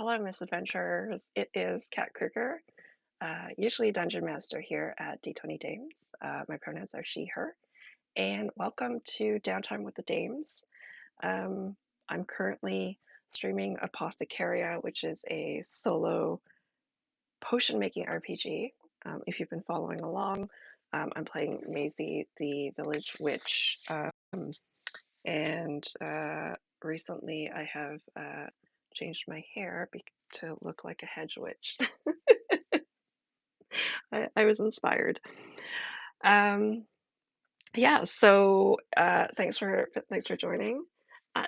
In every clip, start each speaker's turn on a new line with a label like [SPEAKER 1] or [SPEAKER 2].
[SPEAKER 1] Hello, misadventurers. It is Kat Kruger, usually Dungeon Master here at D20 Dames. My pronouns are she, her, and welcome to Downtime with the Dames. Um, I'm currently streaming Apothecaria, which is a solo potion making RPG. If you've been following along, I'm playing Maisie, the village witch, and recently I have changed my hair to look like a hedge witch. I was inspired. Um, yeah, so thanks for joining.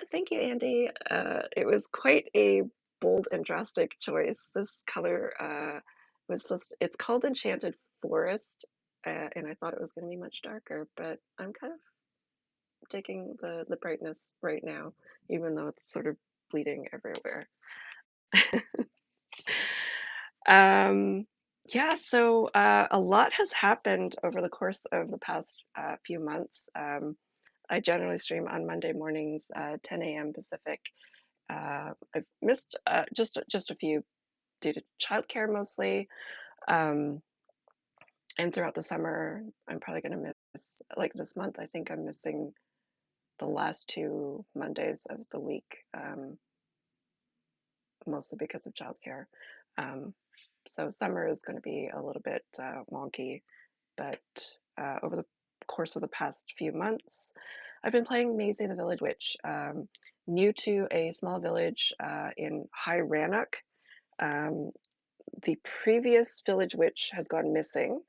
[SPEAKER 1] Thank you, Andy. It was quite a bold and drastic choice. This color it's called Enchanted Forest, and I thought it was going to be much darker, but I'm kind of digging the brightness right now, even though it's sort of bleeding everywhere. Um, yeah, so a lot has happened over the course of the past few months. I generally stream on Monday mornings, 10 a.m. Pacific. I've missed just a few due to childcare mostly. Um, and throughout the summer, I'm probably going to miss, like this month, I think I'm missing the last two Mondays of the week, mostly because of childcare. Um, so summer is going to be a little bit wonky, but over the course of the past few months, I've been playing Maisie the Village Witch, new to a small village in High Rannoch. Um, the previous village witch has gone missing,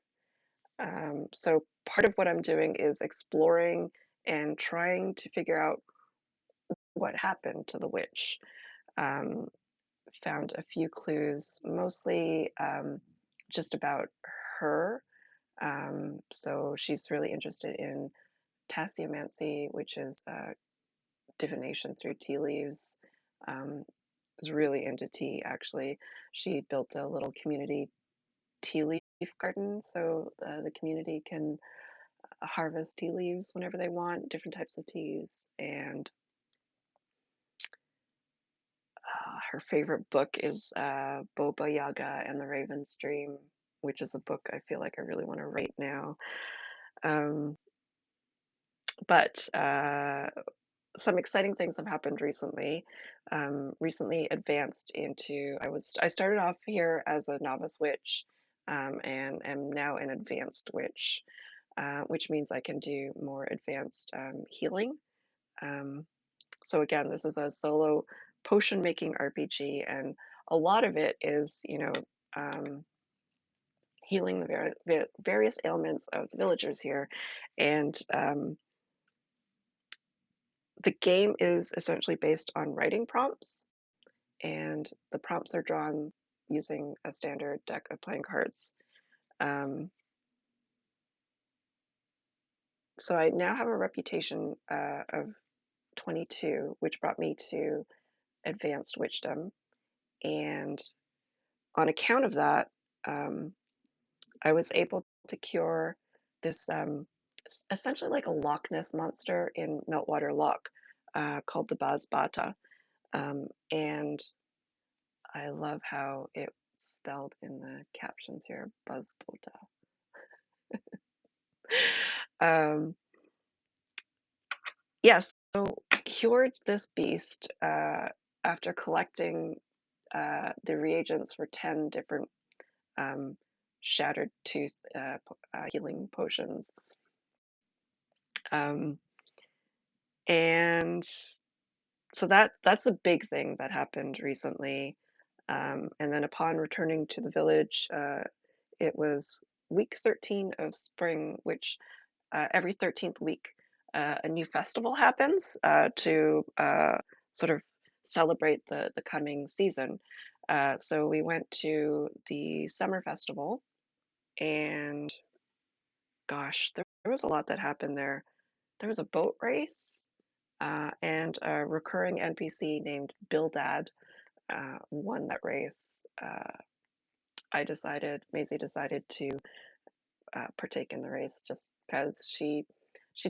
[SPEAKER 1] so part of what I'm doing is exploring and trying to figure out what happened to the witch. Um, Found a few clues, mostly just about her. So she's really interested in tasseomancy, which is divination through tea leaves. Is really into tea, actually. She built a little community tea leaf garden, so the community can harvest tea leaves whenever they want, different types of teas. And her favorite book is Boba Yaga and the Raven's Dream, which is a book I feel like I really want to write now. Um, but some exciting things have happened recently. Recently advanced into I started off here as a novice witch, and am now an advanced witch, which means I can do more advanced healing. Um, so again, this is a solo potion making RPG, and a lot of it is, healing the various ailments of the villagers here. And the game is essentially based on writing prompts, and the prompts are drawn using a standard deck of playing cards. Um, so I now have a reputation of 22, which brought me to advanced witchdom. And on account of that, um, I was able to cure this essentially like a Loch Ness monster in Meltwater Loch called the Bazbata. And I love how it's spelled in the captions here, Buzzbota. Um, yes, so cured this beast after collecting the reagents for 10 different um, shattered tooth healing potions. Um, and so that's a big thing that happened recently. And then upon returning to the village, it was week 13 of spring, which every 13th week, a new festival happens to sort of celebrate the coming season. So we went to the summer festival, and gosh, there was a lot that happened there. There was a boat race, and a recurring NPC named Bildad won that race. Maisie decided to partake in the race just because she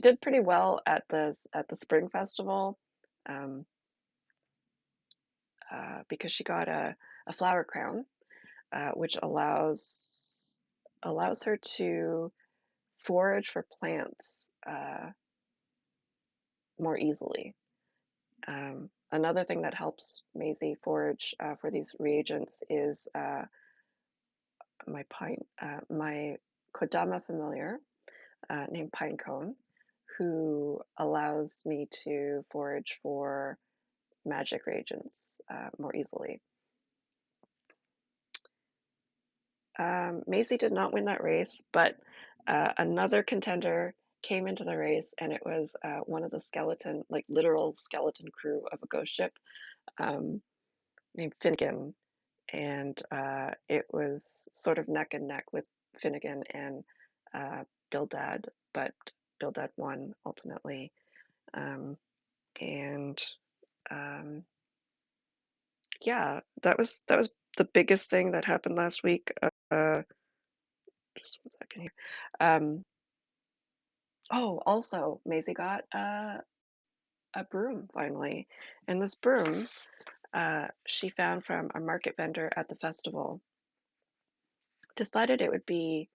[SPEAKER 1] did pretty well at the spring festival. Um, because she got a flower crown, which allows her to forage for plants more easily. Another thing that helps Maisie forage for these reagents is my Kodama familiar named Pinecone, who allows me to forage for magic reagents more easily. Maisie did not win that race, but another contender came into the race, and it was one of the skeleton, like literal skeleton crew of a ghost ship named Finnegan. And it was sort of neck and neck with Finnegan and Bildad, but Bildad won ultimately. And yeah, that was the biggest thing that happened last week. Just 1 second here. Oh, also, Maisie got a broom finally, and this broom she found from a market vendor at the festival. Decided it would be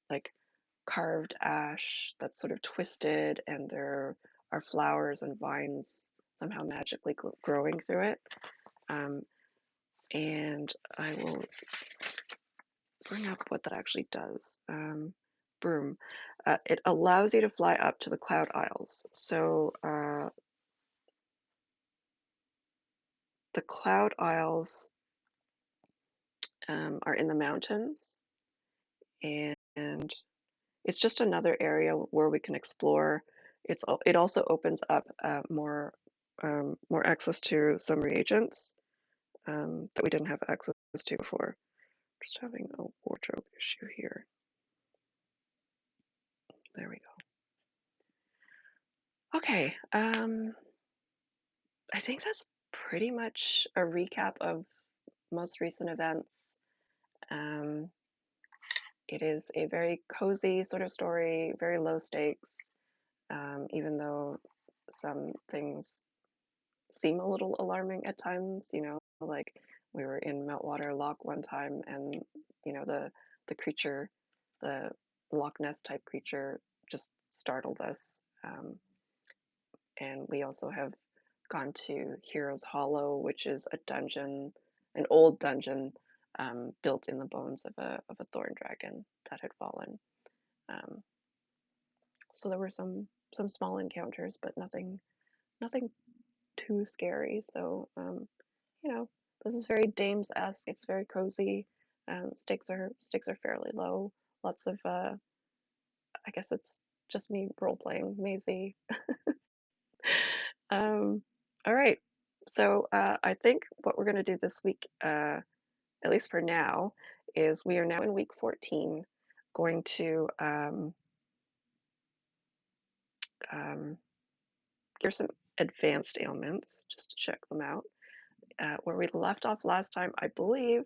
[SPEAKER 1] like carved ash that's sort of twisted, and there are flowers and vines somehow magically growing through it. And I will bring up what that actually does. Broom. It allows you to fly up to the cloud isles. So the cloud isles are in the mountains, and it's just another area where we can explore. It also opens up more access to some reagents that we didn't have access to before. Just having a wardrobe issue here. There we go. Okay, I think that's pretty much a recap of most recent events. It is a very cozy sort of story, very low stakes, even though some things seem a little alarming at times, like we were in Meltwater Loch one time, and the creature, the Loch Ness type creature, just startled us. And we also have gone to Hero's Hollow, which is a dungeon, an old dungeon built in the bones of a thorn dragon that had fallen. So there were some small encounters, but nothing too scary. So this is very Dames-esque. It's very cozy. Stakes are fairly low. Lots of I guess it's just me role playing Maisie. All right. So I think what we're going to do this week, at least for now, is we are now in week 14, going to here's some advanced ailments just to check them out. Where we left off last time, I believe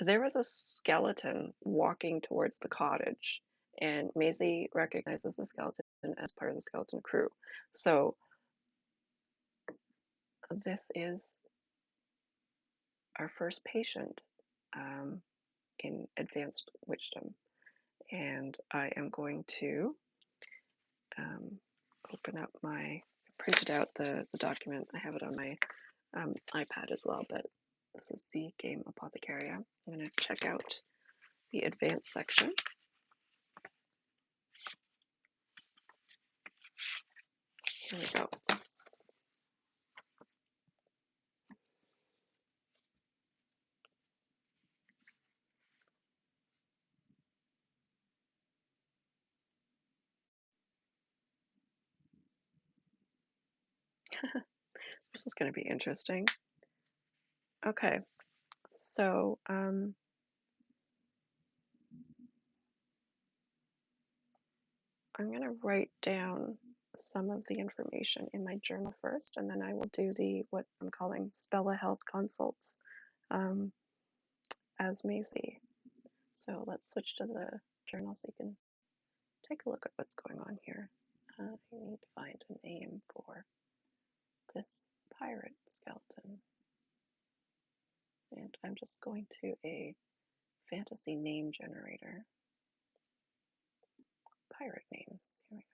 [SPEAKER 1] there was a skeleton walking towards the cottage, and Maisie recognizes the skeleton as part of the skeleton crew. So this is our first patient in advanced witchdom, and I am going to open up printed out the document. I have it on my iPad as well, but this is the game Apothecaria. I'm going to check out the advanced section. Here we go. This is going to be interesting. Okay, so I'm going to write down some of the information in my journal first, and then I will do what I'm calling Spella Health consults as Maisie. So let's switch to the journal so you can take a look at what's going on here. I need to find a name for this pirate skeleton. And I'm just going to a fantasy name generator. Pirate names. Here we go.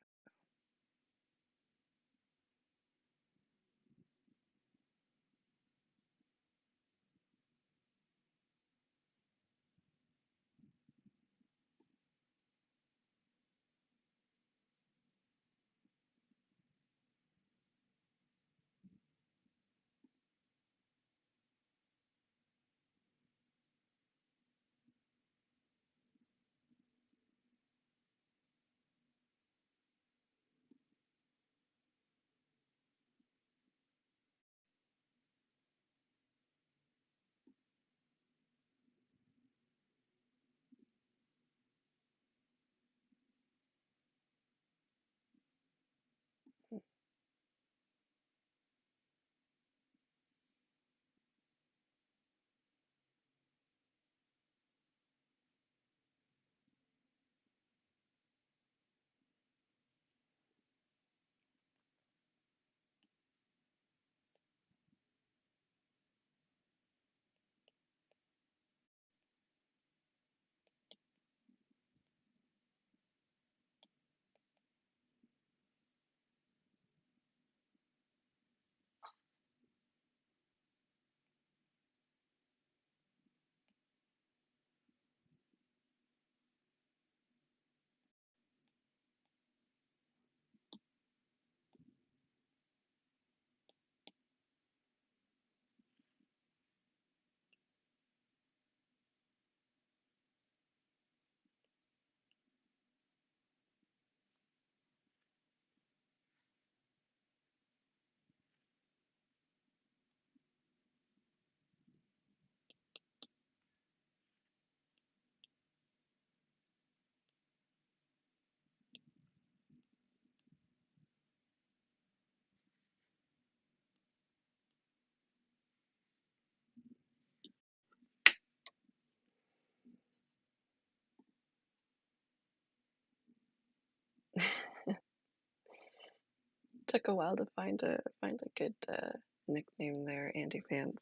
[SPEAKER 1] Took a while to find a good nickname there, Andy Fans.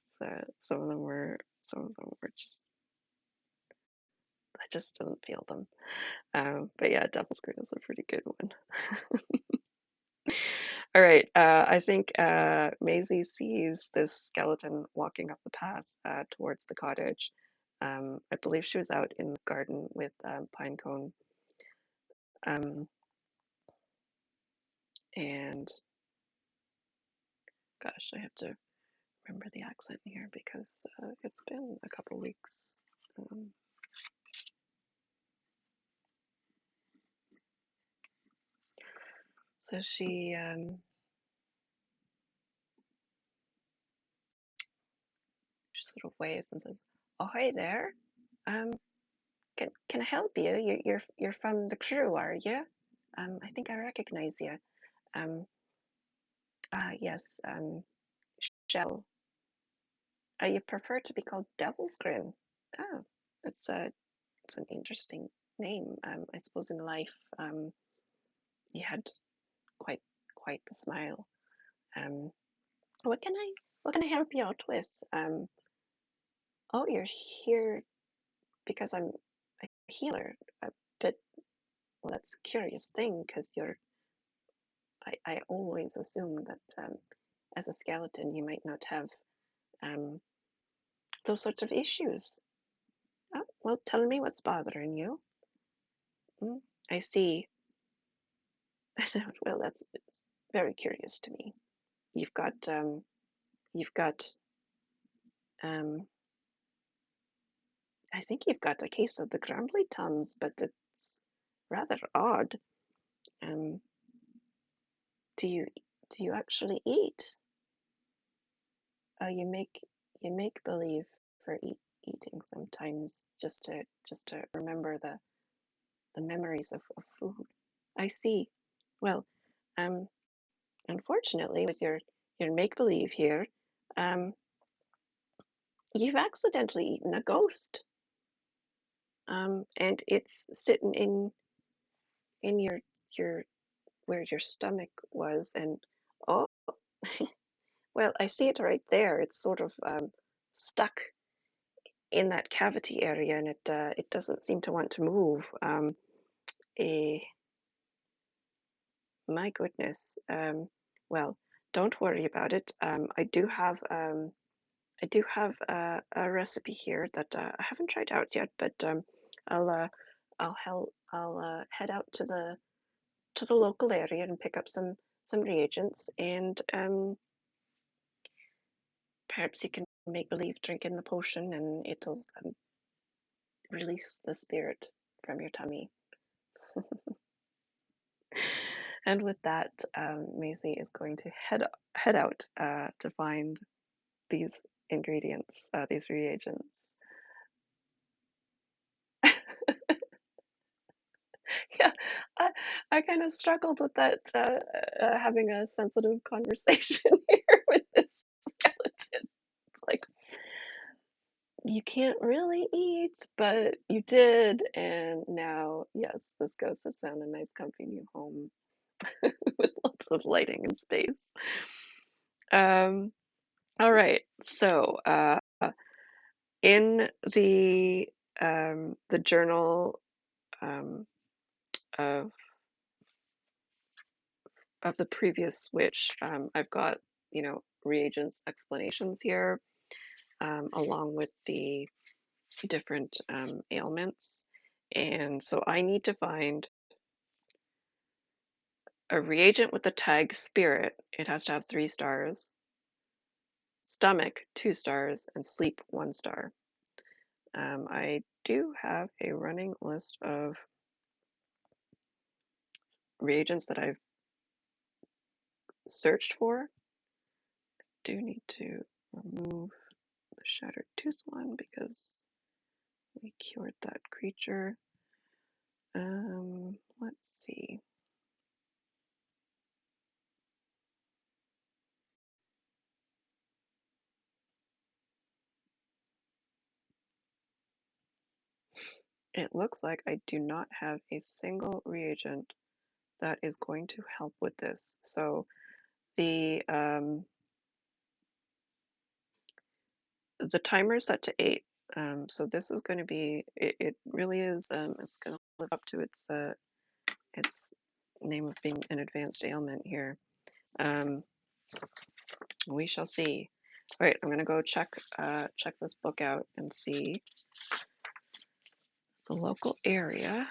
[SPEAKER 1] Some of them were just I just didn't feel them. But yeah, Devil's Green is a pretty good one. All right, I think Maisie sees this skeleton walking up the path towards the cottage. I believe she was out in the garden with Pinecone. Um, and gosh, I have to remember the accent here because it's been a couple weeks. Um, so she sort of waves and says, "Oh, hi there. Um, can I help you? You're from the crew, are you? I think I recognize you. Um, yes. Shell. You prefer to be called Devil's Grin. Oh, it's an interesting name. I suppose in life, you had quite quite the smile. Um, what can I help you out with? Oh, you're here because I'm a healer. But well, that's a curious thing because I always assume that as a skeleton you might not have um, those sorts of issues. Oh, well, tell me what's bothering you. Mm, I see. Well, that's very curious to me. You've got you've got um, I think you've got a case of the grumbly tums, but it's rather odd. Um, do you do you actually eat? You make believe for eating sometimes just to remember the memories of food. I see. Well, um, unfortunately, with your make believe here, um, you've accidentally eaten a ghost, and it's sitting in your where your stomach was, and oh, Well, I see it right there. It's sort of stuck in that cavity area, and it doesn't seem to want to move. Eh, my goodness. Well, don't worry about it. I do have a recipe here that I haven't tried out yet, but I'll I'll head out to the local area and pick up some reagents, and perhaps you can make believe drinking the potion, and it'll release the spirit from your tummy. And with that, Maisie is going to head out to find these ingredients, these reagents. Yeah, I kind of struggled with that, having a sensitive conversation here with this skeleton. It's like, you can't really eat, but you did, and now, yes, this ghost has found a nice, comfy new home with lots of lighting and space. Um, all right, so in the journal um, of the previous witch, I've got, reagents explanations here, along with the different ailments. And so I need to find a reagent with the tag spirit. It has to have 3 stars, stomach 2 stars, and sleep 1 star. I do have a running list of reagents that I've searched for. Do need to remove the shattered tooth one because we cured that creature. Let's see. It looks like I do not have a single reagent that is going to help with this. So the timer is set to 8. So this is going to be, it really is, it's going to live up to its name of being an advanced ailment here. We shall see. All right, I'm going to go check this book out and see the local area.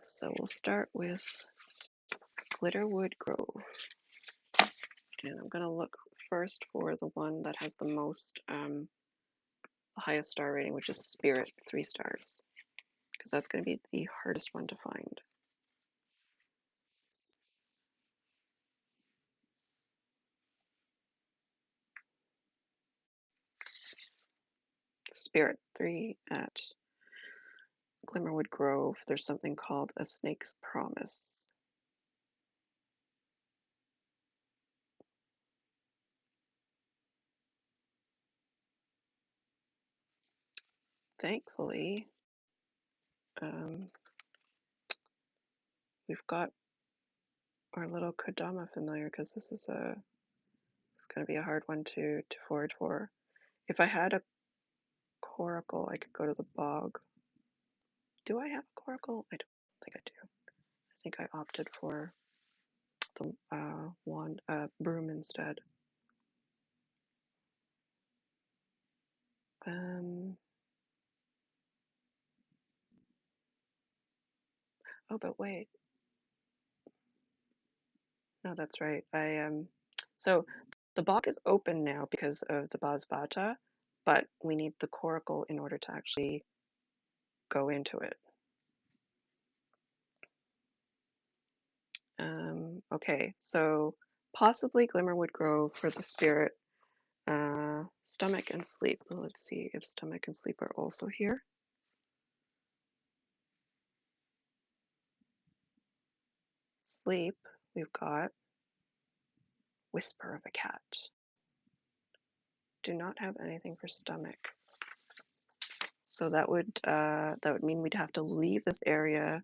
[SPEAKER 1] So we'll start with Glitterwood Grove. And I'm going to look first for the one that has the most, the highest star rating, which is Spirit, 3 stars, because that's going to be the hardest one to find. Spirit, 3 at Glimmerwood Grove. There's something called a Snake's Promise. Thankfully, we've got our little Kodama familiar, because this is it's going to be a hard one to forage for. If I had a coracle, I could go to the bog. Do I have a coracle? I don't think I do. I think I opted for the broom instead. Oh, but wait. No, that's right. So the bog is open now because of the Basbata, but we need the coracle in order to actually go into it. Okay, so possibly Glimmerwood Grove for the spirit. Stomach and sleep. Well, let's see if stomach and sleep are also here. Sleep, we've got Whisper of a Cat. Do not have anything for stomach. So that would mean we'd have to leave this area,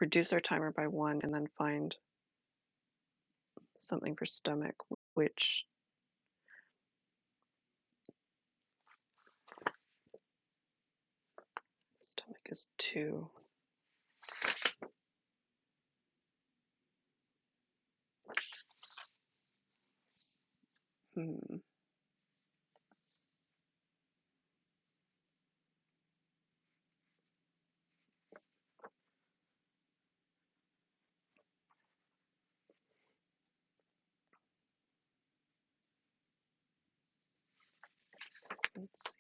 [SPEAKER 1] reduce our timer by 1, and then find something for stomach, which is 2. Hmm. Let's see.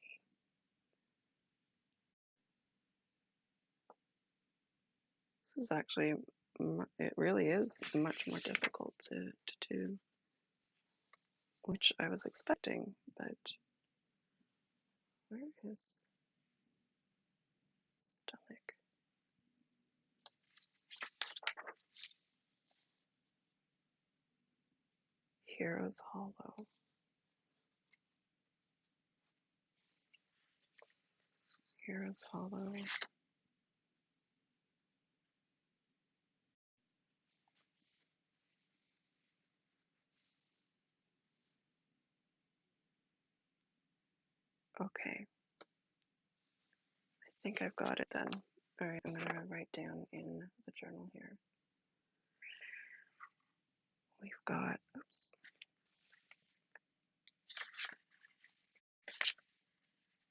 [SPEAKER 1] This is actually, it really is much more difficult to do, which I was expecting, but where is stomach? Hero's Hollow. Hero's Hollow. Okay. I think I've got it then. All right, I'm going to write down in the journal here. We've got, oops.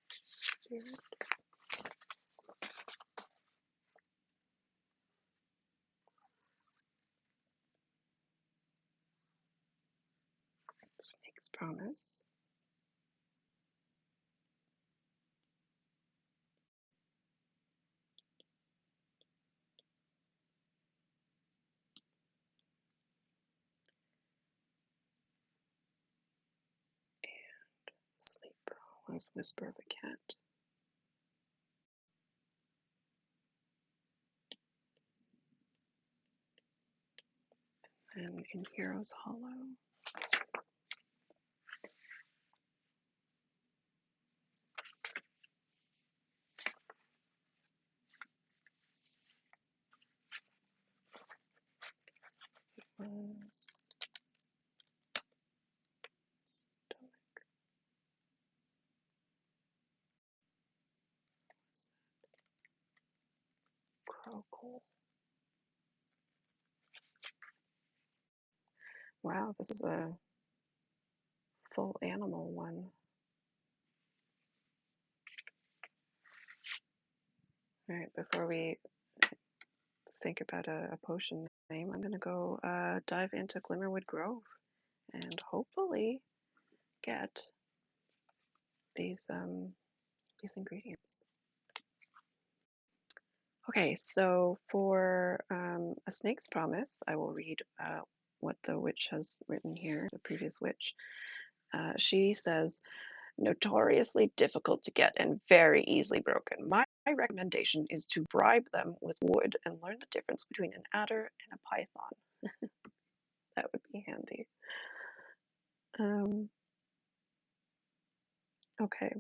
[SPEAKER 1] Spirit. Snake's Promise. Sleep was Whisper of a Cat. And in Hero's Hollow. Was Crow. Wow, this is a full animal one. All right, before we think about a potion name, I'm going to go dive into Glimmerwood Grove and hopefully get these ingredients. Okay, so for A Snake's Promise, I will read what the witch has written here, the previous witch. She says, notoriously difficult to get and very easily broken. My recommendation is to bribe them with wood and learn the difference between an adder and a python. That would be handy. Okay.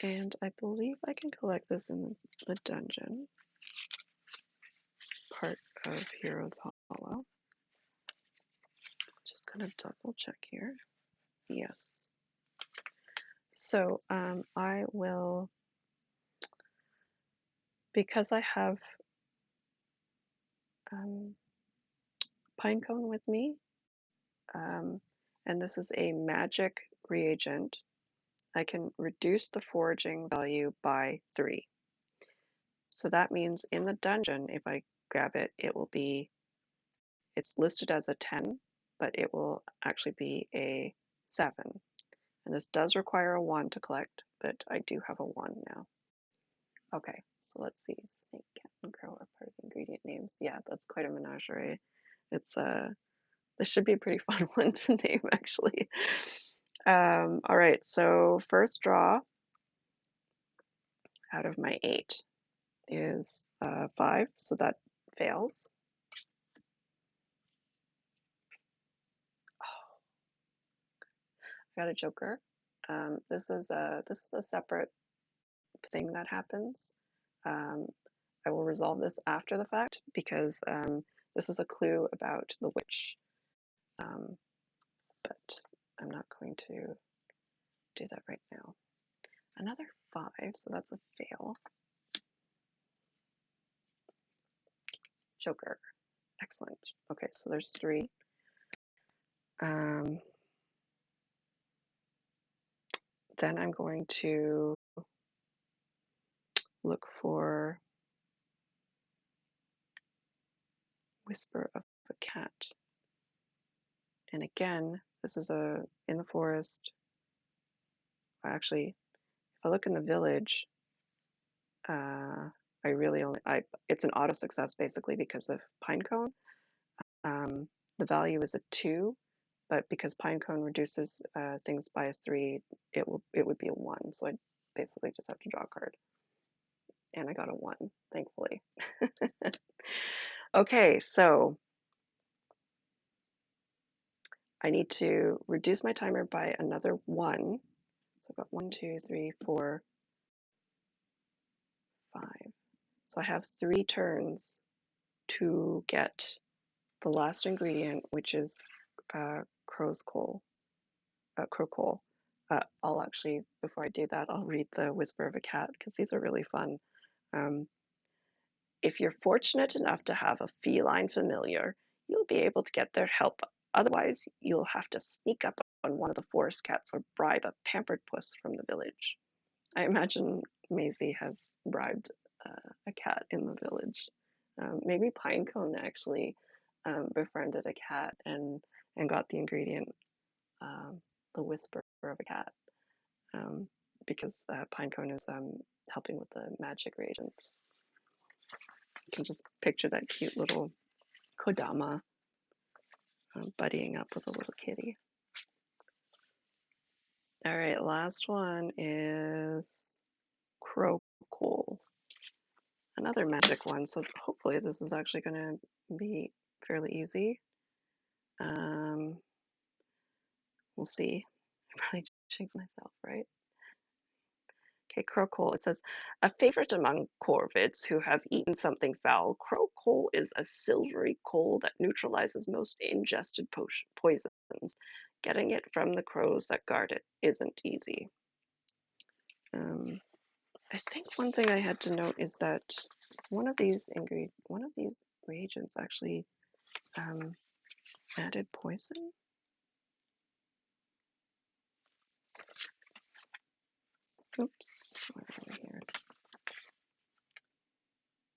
[SPEAKER 1] And I believe I can collect this in the dungeon part of Hero's Hollow. Just gonna double check here. Yes. So I will, because I have Pinecone with me, and this is a magic reagent, I can reduce the foraging value by 3. So that means in the dungeon, if I grab it, it will be, it's listed as a 10, but it will actually be a 7. And this does require a 1 to collect, but I do have a 1 now. Okay, so let's see. Snake, cat, and crow are part of the ingredient names. Yeah, that's quite a menagerie. It's this should be a pretty fun one to name, actually. All right, so first draw out of my 8 is 5, so that fails. Oh, I got a joker. This is a separate thing that happens. I will resolve this after the fact because this is a clue about the witch, but I'm not going to do that right now. Another 5, so that's a fail. Joker. Excellent. Okay, so there's 3. Then I'm going to look for Whisper of a Cat. And again, this is in the forest. Actually, if I look in the village, I really only it's an auto success basically because of Pinecone. The value is a 2, but because Pinecone reduces things by a 3, it would be a 1. So I basically just have to draw a card. And I got a 1, thankfully. Okay, so I need to reduce my timer by another 1. So I've got 1, 2, 3, 4, 5. So I have 3 turns to get the last ingredient, which is crow's coal. Crow coal. I'll actually, before I do that, I'll read the Whisper of a Cat because these are really fun. If you're fortunate enough to have a feline familiar, you'll be able to get their help. Otherwise, you'll have to sneak up on one of the forest cats or bribe a pampered puss from the village. I imagine Maisie has bribed a cat in the village. Maybe Pinecone actually befriended a cat and got the ingredient, the Whisper of a Cat, because Pinecone is helping with the magic reagents. You can just picture that cute little Kodama buddying up with a little kitty. All right, last one is Crow Coal. Another magic one, so hopefully this is actually going to be fairly easy. We'll see. I probably jinxed myself, right? Okay, crow coal. It says, a favorite among corvids who have eaten something foul, crow coal is a silvery coal that neutralizes most ingested poisons. Getting it from the crows that guard it isn't easy. I think one thing I had to note is that one of these reagents actually added poison. Oops, where are we here?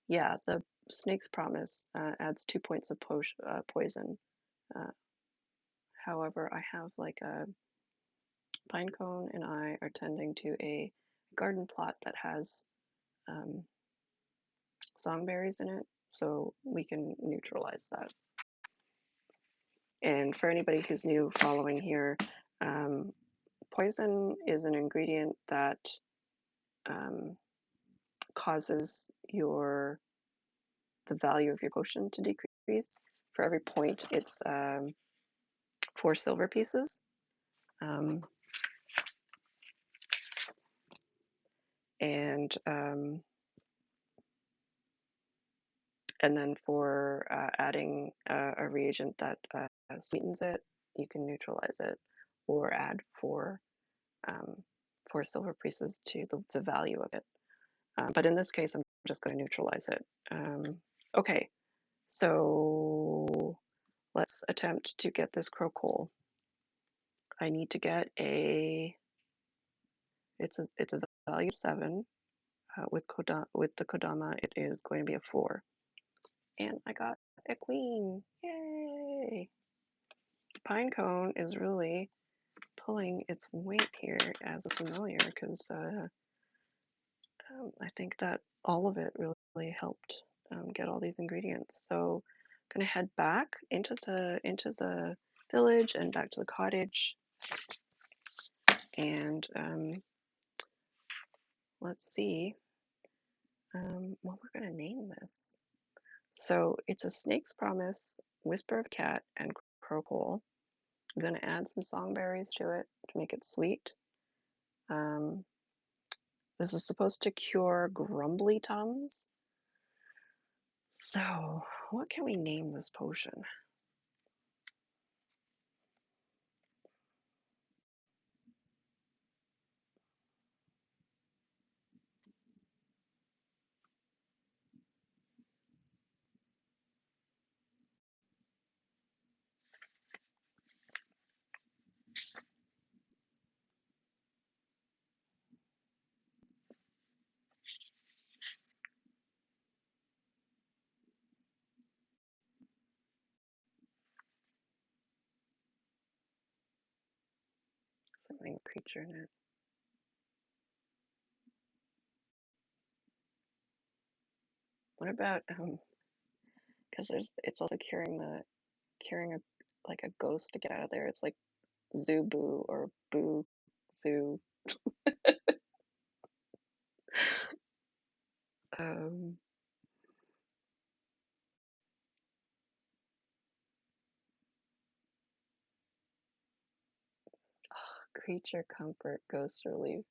[SPEAKER 1] Yeah, the Snake's Promise adds 2 points of poison. However, I have like a Pinecone and I are tending to a garden plot that has songberries in it, so we can neutralize that. And for anybody who's new following here, poison is an ingredient that causes the value of your potion to decrease. For every point, it's 4 silver pieces. And then for adding a reagent that sweetens it, you can neutralize it or add 4 silver pieces to the value of it. But in this case, I'm just going to neutralize it. Okay, so let's attempt to get this crow coal. I need to get it's a value of 7. With the Kodama, it is going to be a 4. And I got a queen. Yay! Pinecone is really pulling its weight here as a familiar because I think that all of it really helped get all these ingredients. So I'm gonna head back into the village and back to the cottage, and let's see what we're gonna name this. So it's a Snake's Promise, Whisper of Cat, and Crow Coal. I'm gonna add some songberries to it to make it sweet. This is supposed to cure grumbly tums. So what can we name this potion? something's creature in it. What about because it's also carrying a like a ghost to get out of there. It's like Zoo Boo or Boo Zoo. Um, creature comfort, ghost relief.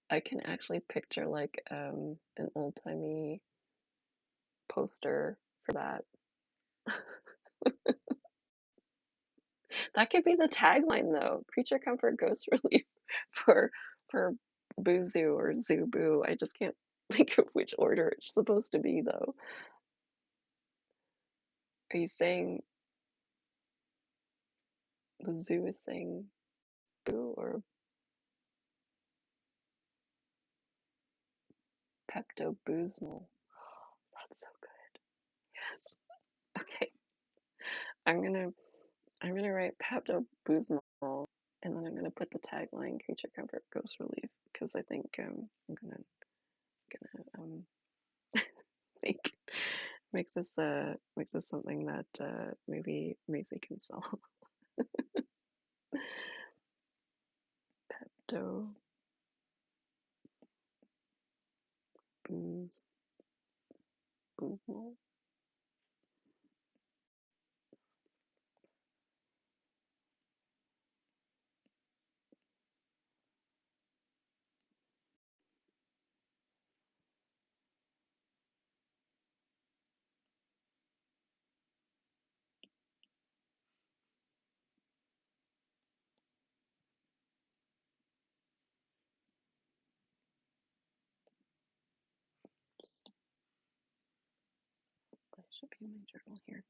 [SPEAKER 1] I can actually picture like an old-timey poster for that. That could be the tagline though. Creature comfort, ghost relief for for Boo Zoo or Zoo Boo. I just can't think of which order it's supposed to be though. Are you saying the zoo is saying boo or Pepto Boozmal? That's so good. Yes. Okay. I'm gonna I'm gonna write Pepto Boozmal and then I'm gonna put the tagline creature comfort ghost relief because I think I'm gonna make makes this something that maybe Maisie can sell. Pepto Boozmal. That should be in my journal here.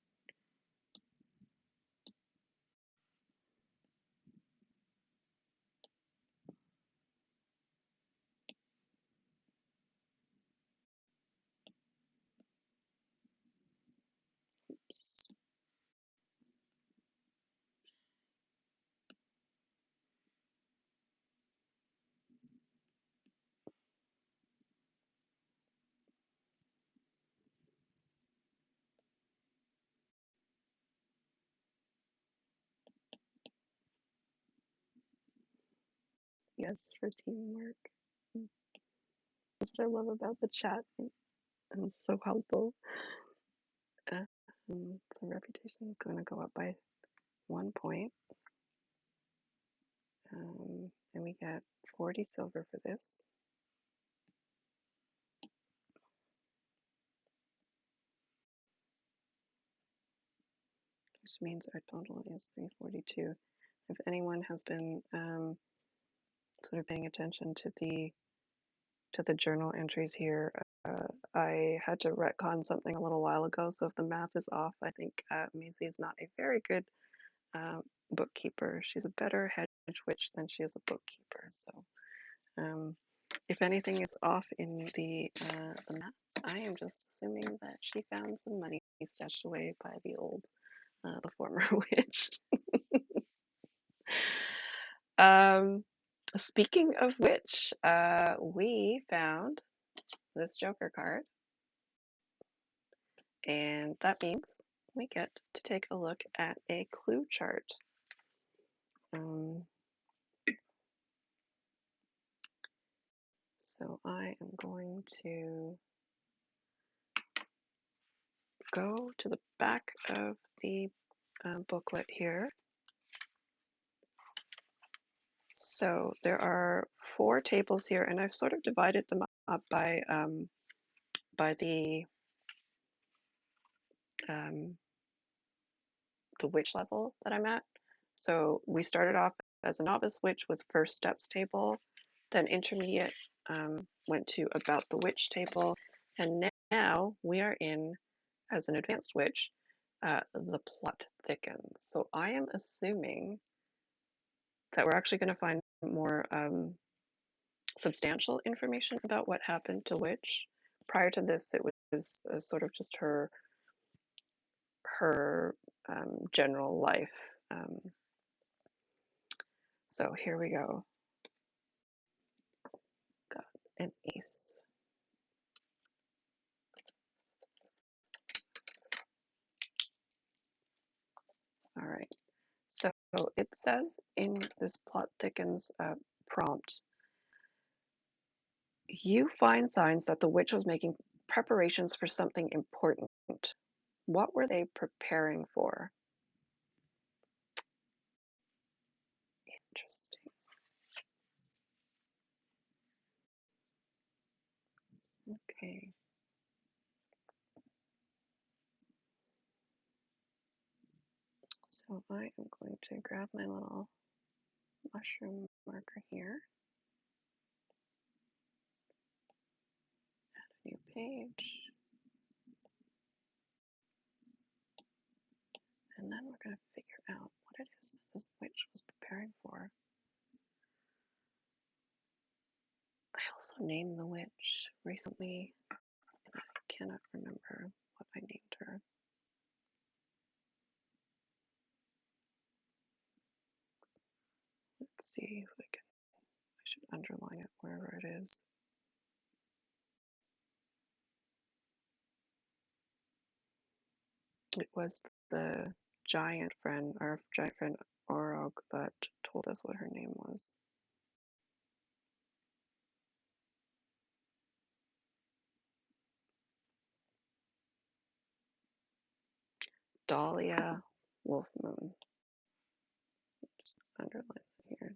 [SPEAKER 1] Oops. Yes, for teamwork. That's what I love about the chat. It's so helpful. Uh, so reputation is going to go up by 1 point. And we get 40 silver for this. Which means our total is 342. If anyone has been sort of paying attention to the journal entries here, I had to retcon something a little while ago. So if the math is off, I think Maisie is not a very good bookkeeper. She's a better hedge witch than she is a bookkeeper. So if anything is off in the math, I am just assuming that she found some money stashed away by the former witch. Speaking of which, we found this Joker card, and that means we get to take a look at a clue chart. So I am going to go to the back of the booklet here. So there are 4 tables here, and I've sort of divided them up by the witch level that I'm at. So we started off as a novice witch with first steps table, then intermediate went to about the witch table, and now we are in as an advanced witch. The plot thickens. So I am assuming that we're actually going to find more substantial information about what happened to Witch. Prior to this, it was sort of just her general life. So here we go. Got an ace. All right. So it says in this plot thickens prompt, you find signs that the witch was making preparations for something important. What were they preparing for? Interesting. Okay. So I am going to grab my little mushroom marker here. Add a new page. And then we're going to figure out what it is that this witch was preparing for. I also named the witch recently, and I cannot remember what I named her. Let's see if I can. I should underline it wherever it is. It was the giant friend, our giant friend Orog, that told us what her name was. Dahlia Wolfmoon. Just underline it here.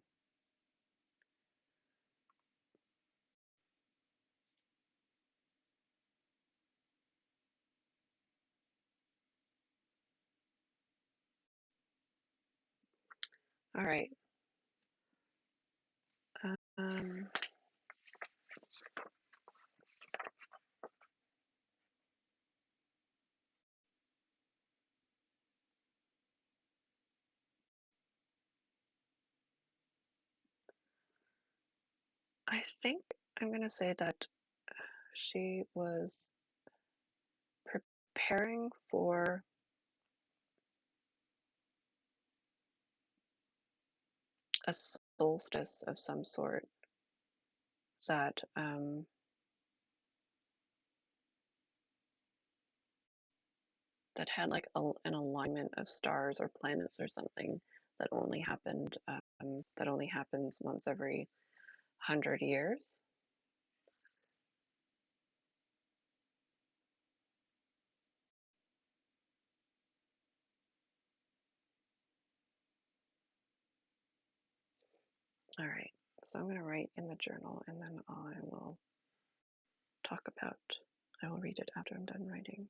[SPEAKER 1] All right. Um, I think I'm going to say that she was preparing for a solstice of some sort that that had like an alignment of stars or planets or something that only happened that only happens once every 100 years. All right, so I'm going to write in the journal, and then I will talk about. I will read it after I'm done writing.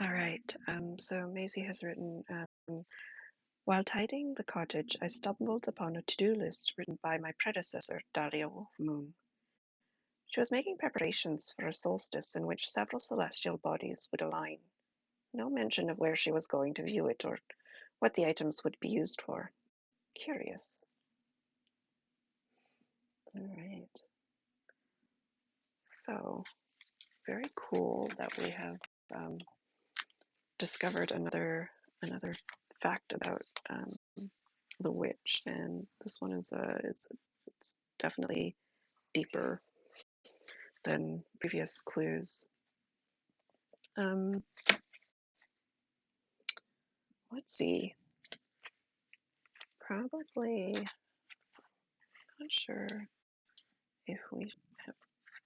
[SPEAKER 1] All right. So Maisie has written, while tidying the cottage, I stumbled upon a to-do list written by my predecessor, Dahlia Wolfmoon. She was making preparations for a solstice in which several celestial bodies would align. No mention of where she was going to view it or what the items would be used for. Curious. All right. So, very cool that we have discovered another fact about the witch, and this one is it's definitely deeper than previous clues. Um, let's see. Probably not sure if we have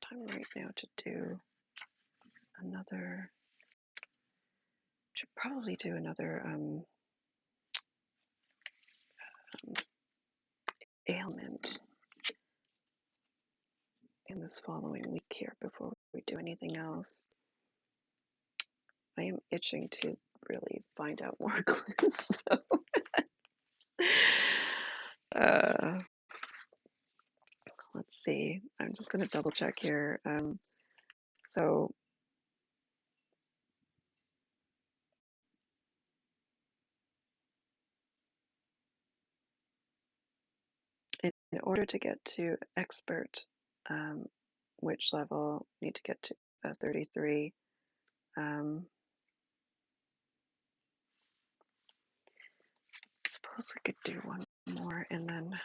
[SPEAKER 1] time right now to do another. Should probably do another ailment in this following week here before we do anything else. I am itching to really find out more clues. So. uh, let's see. I'm just going to double check here. So in order to get to expert, which level, need to get to 33. Suppose we could do one more, and then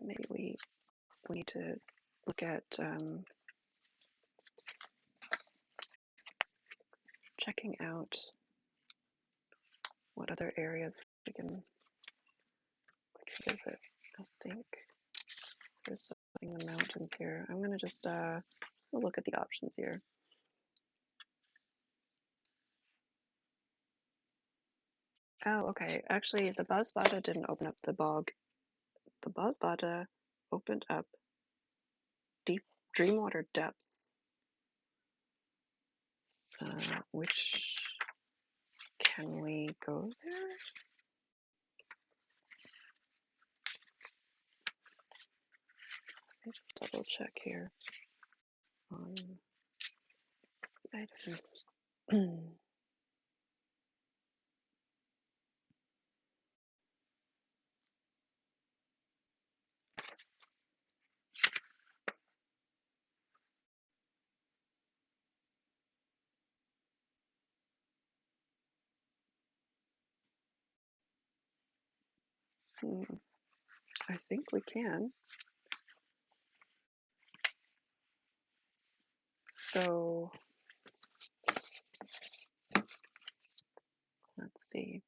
[SPEAKER 1] maybe we need to look at checking out what other areas we can visit. I think there's something in the mountains here. I'm gonna just look at the options here. Oh, okay. Actually, the Buzzbada didn't open up the bog. The Buzzbada opened up deep Dreamwater depths, which can we go there? Let me just double check here on items. I think we can. So let's see.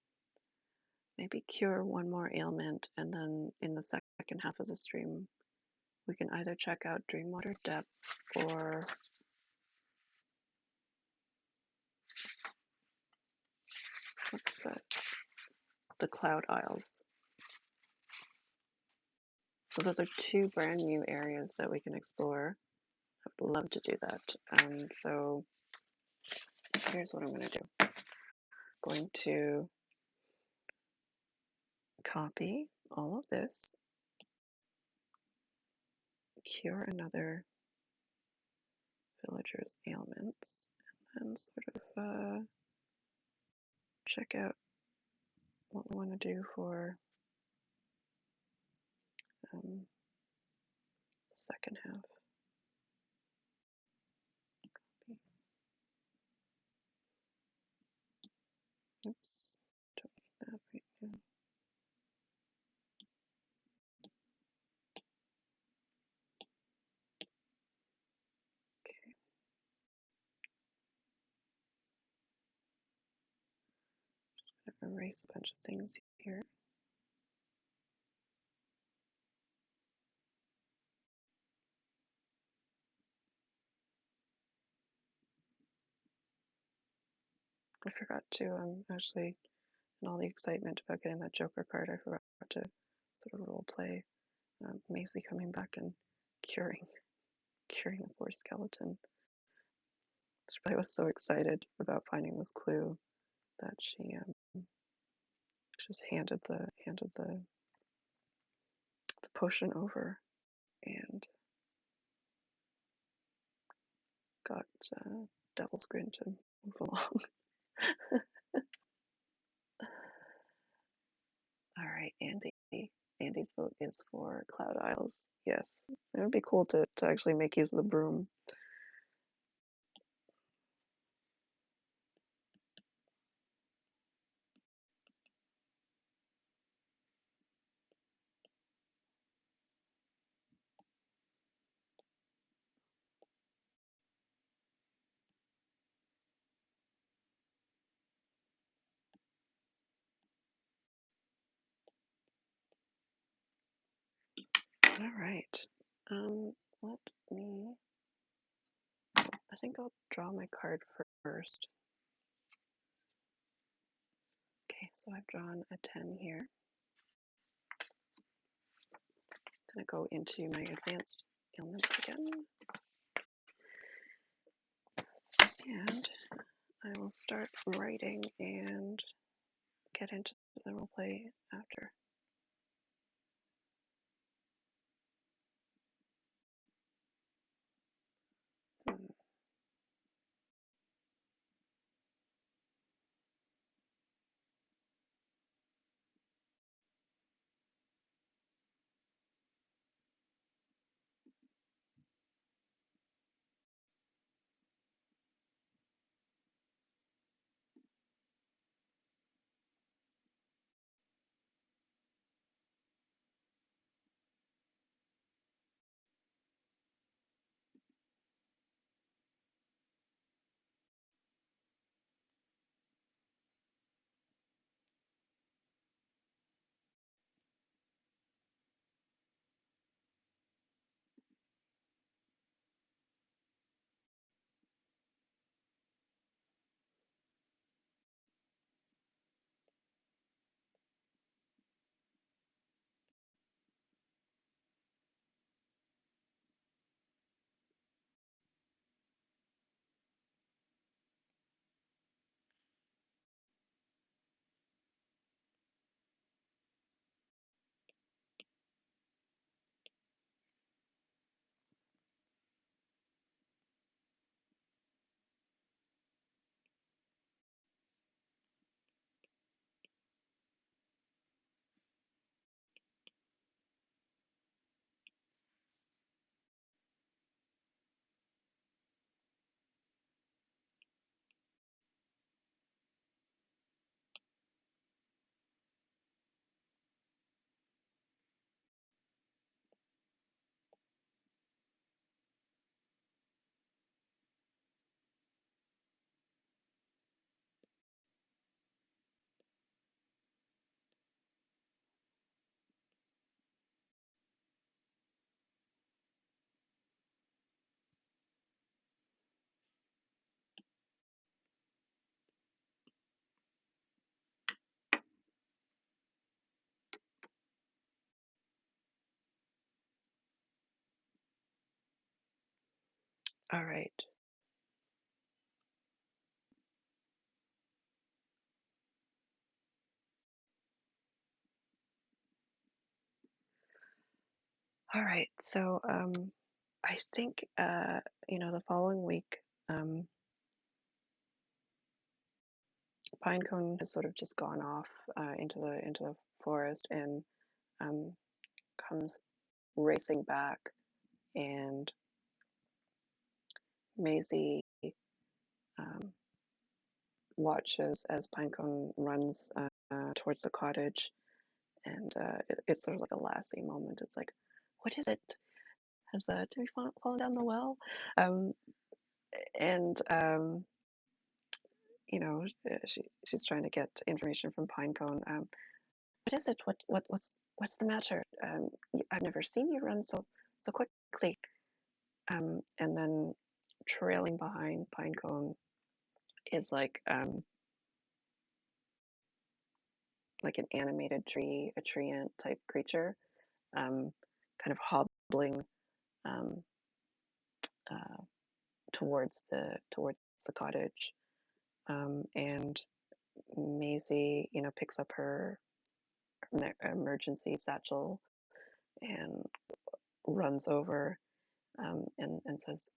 [SPEAKER 1] Maybe cure one more ailment, and then in the second half of the stream, we can either check out Dreamwater Depths or what's the Cloud Isles. So those are two brand new areas that we can explore. I'd love to do that. So here's what I'm going to do. I'm going to copy all of this, cure another villager's ailments, and then sort of check out what we want to do for the second half. Oops, don't need that right now. Okay. Just gonna erase a bunch of things here. I forgot to actually, in all the excitement about getting that Joker card, I forgot to sort of role play Maisie coming back and curing the poor skeleton. She probably was so excited about finding this clue that she just handed the potion over and got Devil's Grin to move along. All right, Andy. Andy's vote is for Cloud Isles. Yes, it would be cool to actually make use of the broom. All right. Let me. I think I'll draw my card first. Okay, so I've drawn a 10 here. I'm going to go into my advanced ailments again. And I will start writing and get into the roleplay after. All right. All right. So I think the following week, Pinecone has sort of just gone off into the forest and um, comes racing back, and Maisie um, watches as Pinecone runs towards the cottage, and it's sort of like a lasting moment. It's like, what is it? Has Timmy fallen down the well? Um, and she's trying to get information from Pinecone. What is it? What's the matter? I've never seen you run so quickly. And then trailing behind Pinecone is like an animated tree, a tree ant type creature, kind of hobbling um, uh, towards the cottage, and Maisie, picks up her emergency satchel and runs over, and says,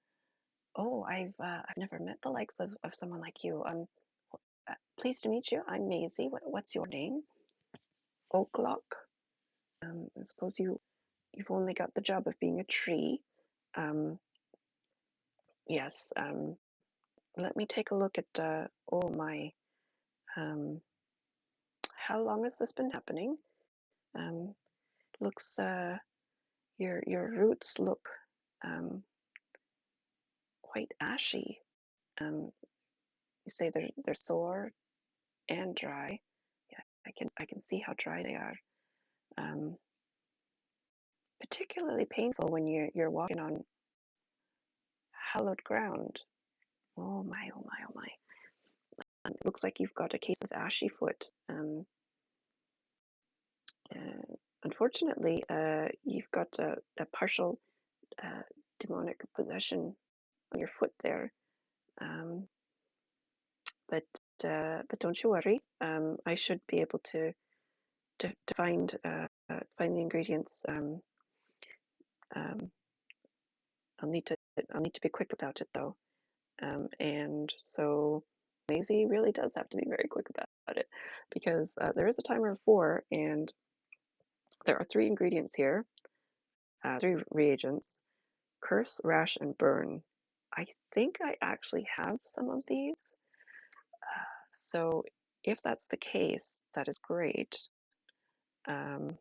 [SPEAKER 1] "Oh, I've never met the likes of someone like you. Pleased to meet you. I'm Maisie. What's your name?" "Oaklock. I suppose you've only got the job of being a tree. Um, yes. Let me take a look at. Oh my. Um, how long has this been happening? Um, looks. Your roots look quite ashy. You say they're sore and dry. Yeah, I can see how dry they are. Um, particularly painful when you're walking on hallowed ground. Oh my, oh my, oh my. It looks like you've got a case of ashy foot. Uh, Unfortunately, you've got a partial uh, demonic possession on your foot there. Um, but but don't you worry. I should be able to find the ingredients. Um, I'll need to be quick about it though. And so Maisie really does have to be very quick about it because there is a timer of 4, and there are 3 ingredients here, 3 reagents: curse, rash, and burn. I think I actually have some of these. So if that's the case, that is great. And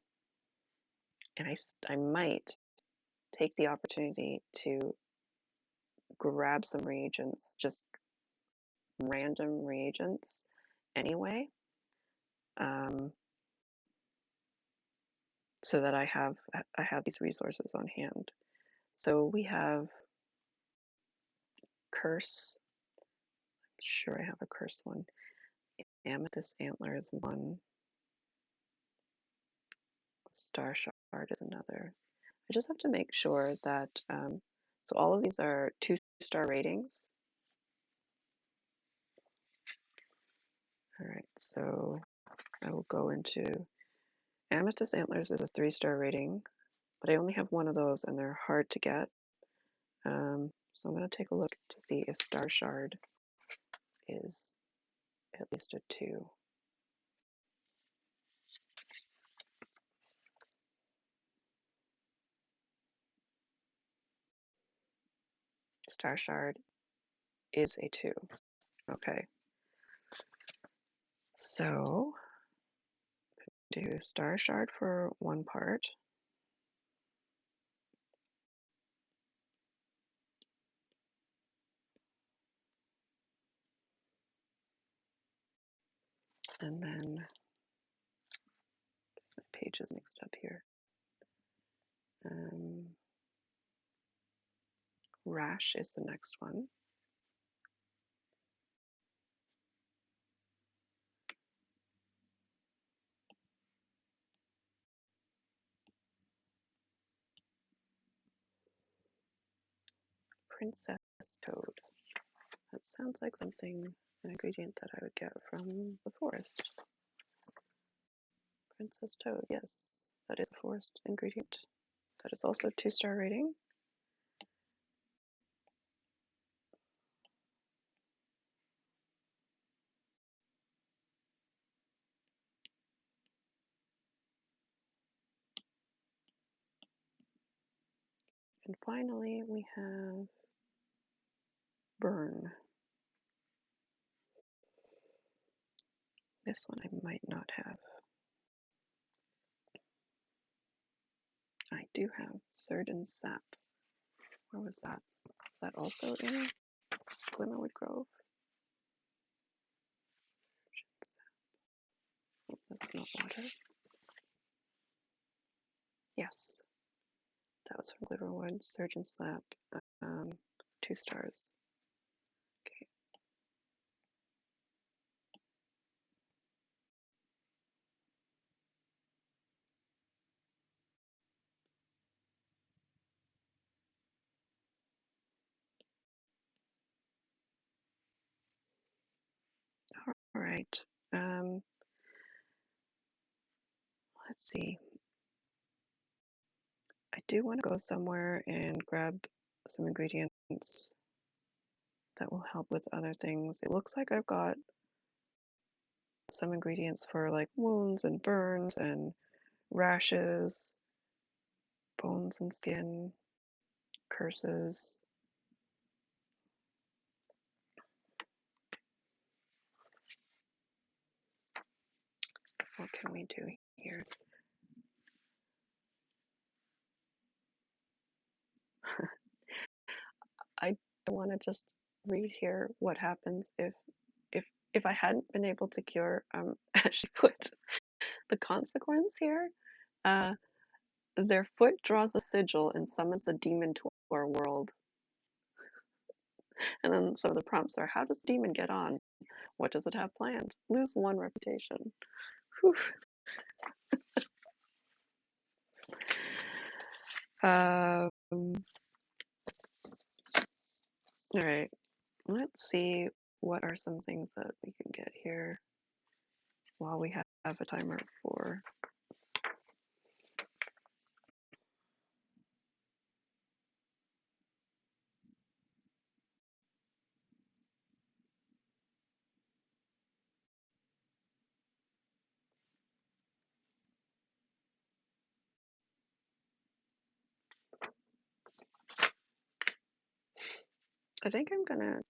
[SPEAKER 1] I might take the opportunity to grab some reagents, just random reagents anyway, so that I have these resources on hand. So we have curse. I'm sure I have a curse one. Amethyst antler is one. Star shard is another. I just have to make sure that so all of these are 2-star ratings. All right, so I will go into amethyst antlers is a 3-star rating, but I only have one of those and they're hard to get. So I'm going to take a look to see if star shard is at least a 2. Star shard is a 2. Okay. So do star shard for 1 part. And then my page is mixed up here. Rash is the next one. Princess toad. That sounds like an ingredient that I would get from the forest. Princess toad, yes, that is a forest ingredient. That is also 2-star rating. And finally, we have burn. This one I might not have. I do have Surgeon Sap. Where was that? Was that also in Glimmerwood Grove? Oh, that's not water. Yes, that was from Glimmerwood. Surgeon Sap, 2 stars. Okay. All right. Um, let's see. I do want to go somewhere and grab some ingredients that will help with other things. It looks like I've got some ingredients for like wounds and burns and rashes, bones and skin, curses. What can we do here? I want to just read here what happens if if I hadn't been able to cure as she put the consequence here. Uh, their foot draws a sigil and summons the demon to our world. And then some of the prompts are: how does demon get on? What does it have planned? Lose one reputation. Whew. All right, let's see what are some things that we can get here while we have a timer for. I think I'm gonna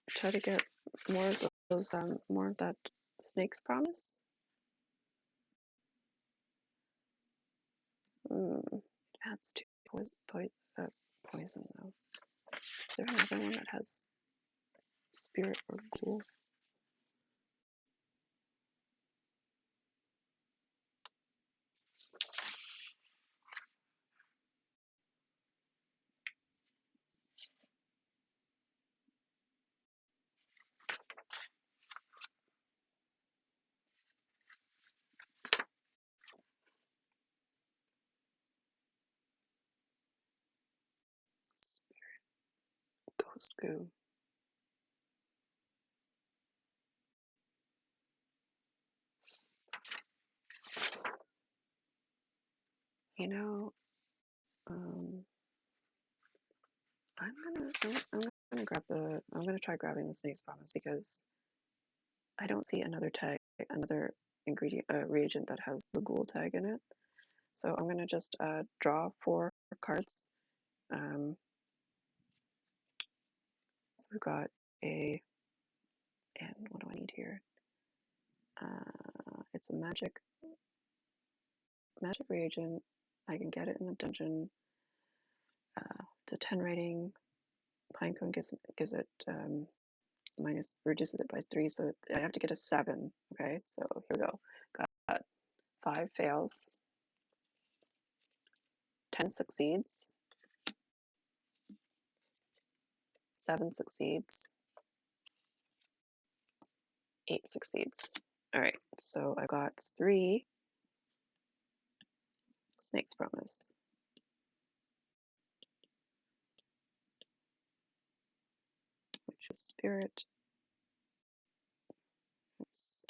[SPEAKER 1] try to get more of those, more of that snake's promise. Adds to poison though. Is there another one that has spirit or ghoul? Spirit, ghost goo. You know, um, I'm gonna grab I'm gonna try grabbing the snake's promise because I don't see another ingredient, reagent that has the ghoul tag in it. So I'm gonna just draw 4 cards. Um, so we've got and what do I need here? It's a magic reagent. I can get it in the dungeon. It's a 10 rating. Pinecone gives it reduces it by 3, so I have to get a 7. Okay, so here we go. Got 5 fails, 10 succeeds, 7 succeeds, 8 succeeds. All right, so I got 3 Snake's Promise. Which is Spirit. Oops.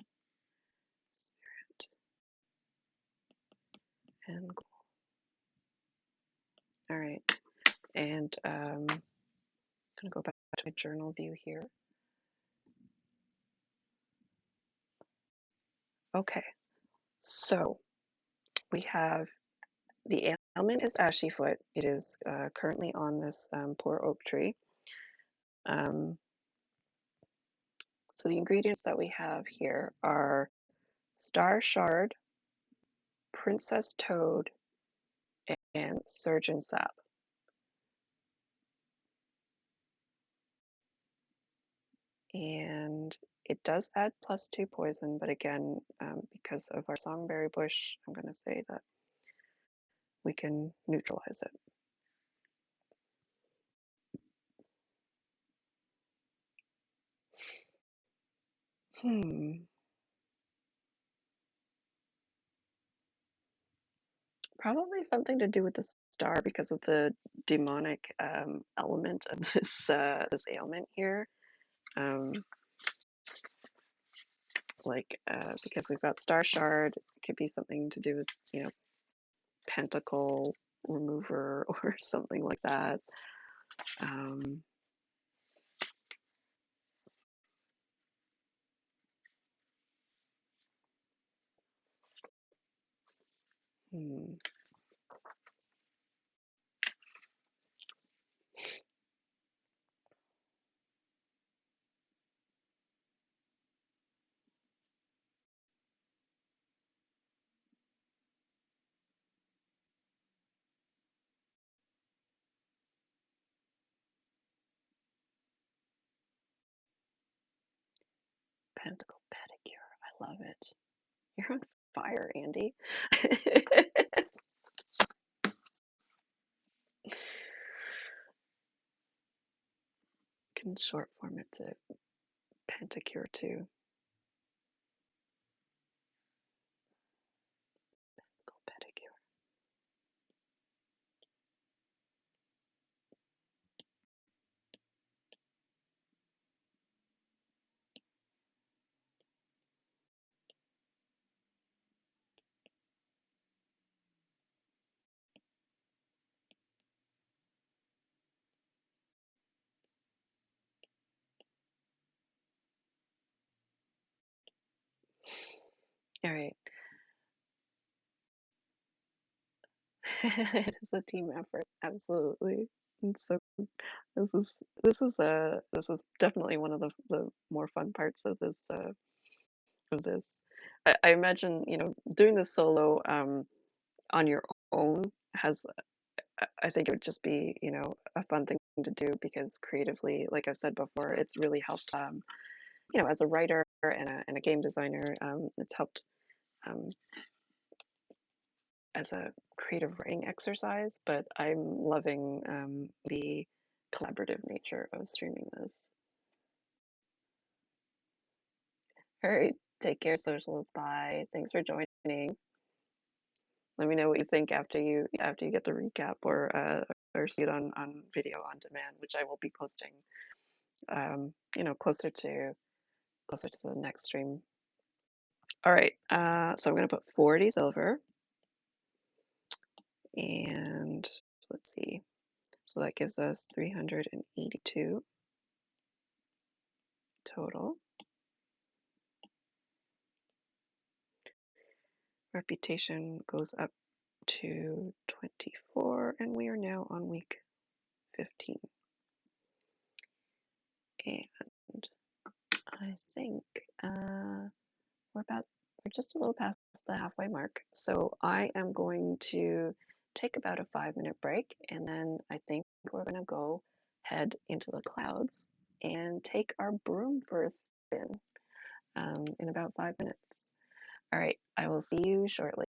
[SPEAKER 1] Spirit. And Ghoul. All right, and I'm gonna go back to my journal view here. Okay, so we have the ailment is ashy foot. It is currently on this poor oak tree. So the ingredients that we have here are star shard, princess toad, and surgeon sap. And it does add +2 poison, but again, because of our songberry bush, I'm going to say that we can neutralize it. Probably something to do with the star because of the demonic element of this ailment here. Um, like because we've got star shard, it could be something to do with, you know, pentacle remover or something like that. Um, hmm. Pentacle pedicure. I love it. You're on fire, Andy. Can short form it to pentacure too. Pentacle pedicure. All right. It is a team effort, absolutely. And so this is definitely one of the more fun parts of this. I imagine, you know, doing this solo on your own has I think it would just be, you know, a fun thing to do because creatively, like I've said before, it's really helped you know, as a writer and a game designer, it's helped um, as a creative writing exercise, but I'm loving the collaborative nature of streaming this. All right, take care, socials. Bye. Thanks for joining. Let me know what you think after you get the recap or see it on video on demand, which I will be posting. You know, closer to the next stream. All right. So I'm gonna put 40 silver, and let's see. So that gives us 382 total. Reputation goes up to 24, and we are now on week 15. And I think we're just a little past the halfway mark. So I am going to take about a 5-minute break, and then I think we're going to go head into the clouds and take our broom for a spin in about 5 minutes. All right, I will see you shortly.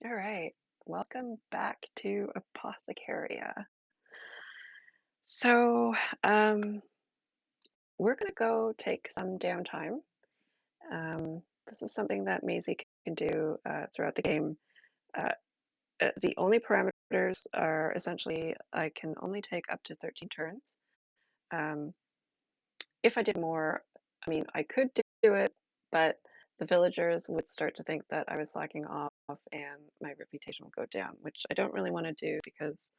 [SPEAKER 1] All right, welcome back to Apothecaria. So, um, we're going to go take some downtime. This is something that Maisie can do throughout the game. Uh, the only parameters are essentially I can only take up to 13 turns. Um, if I did more, I mean, I could do it, but the villagers would start to think that I was slacking off and my reputation will go down, which I don't really want to do because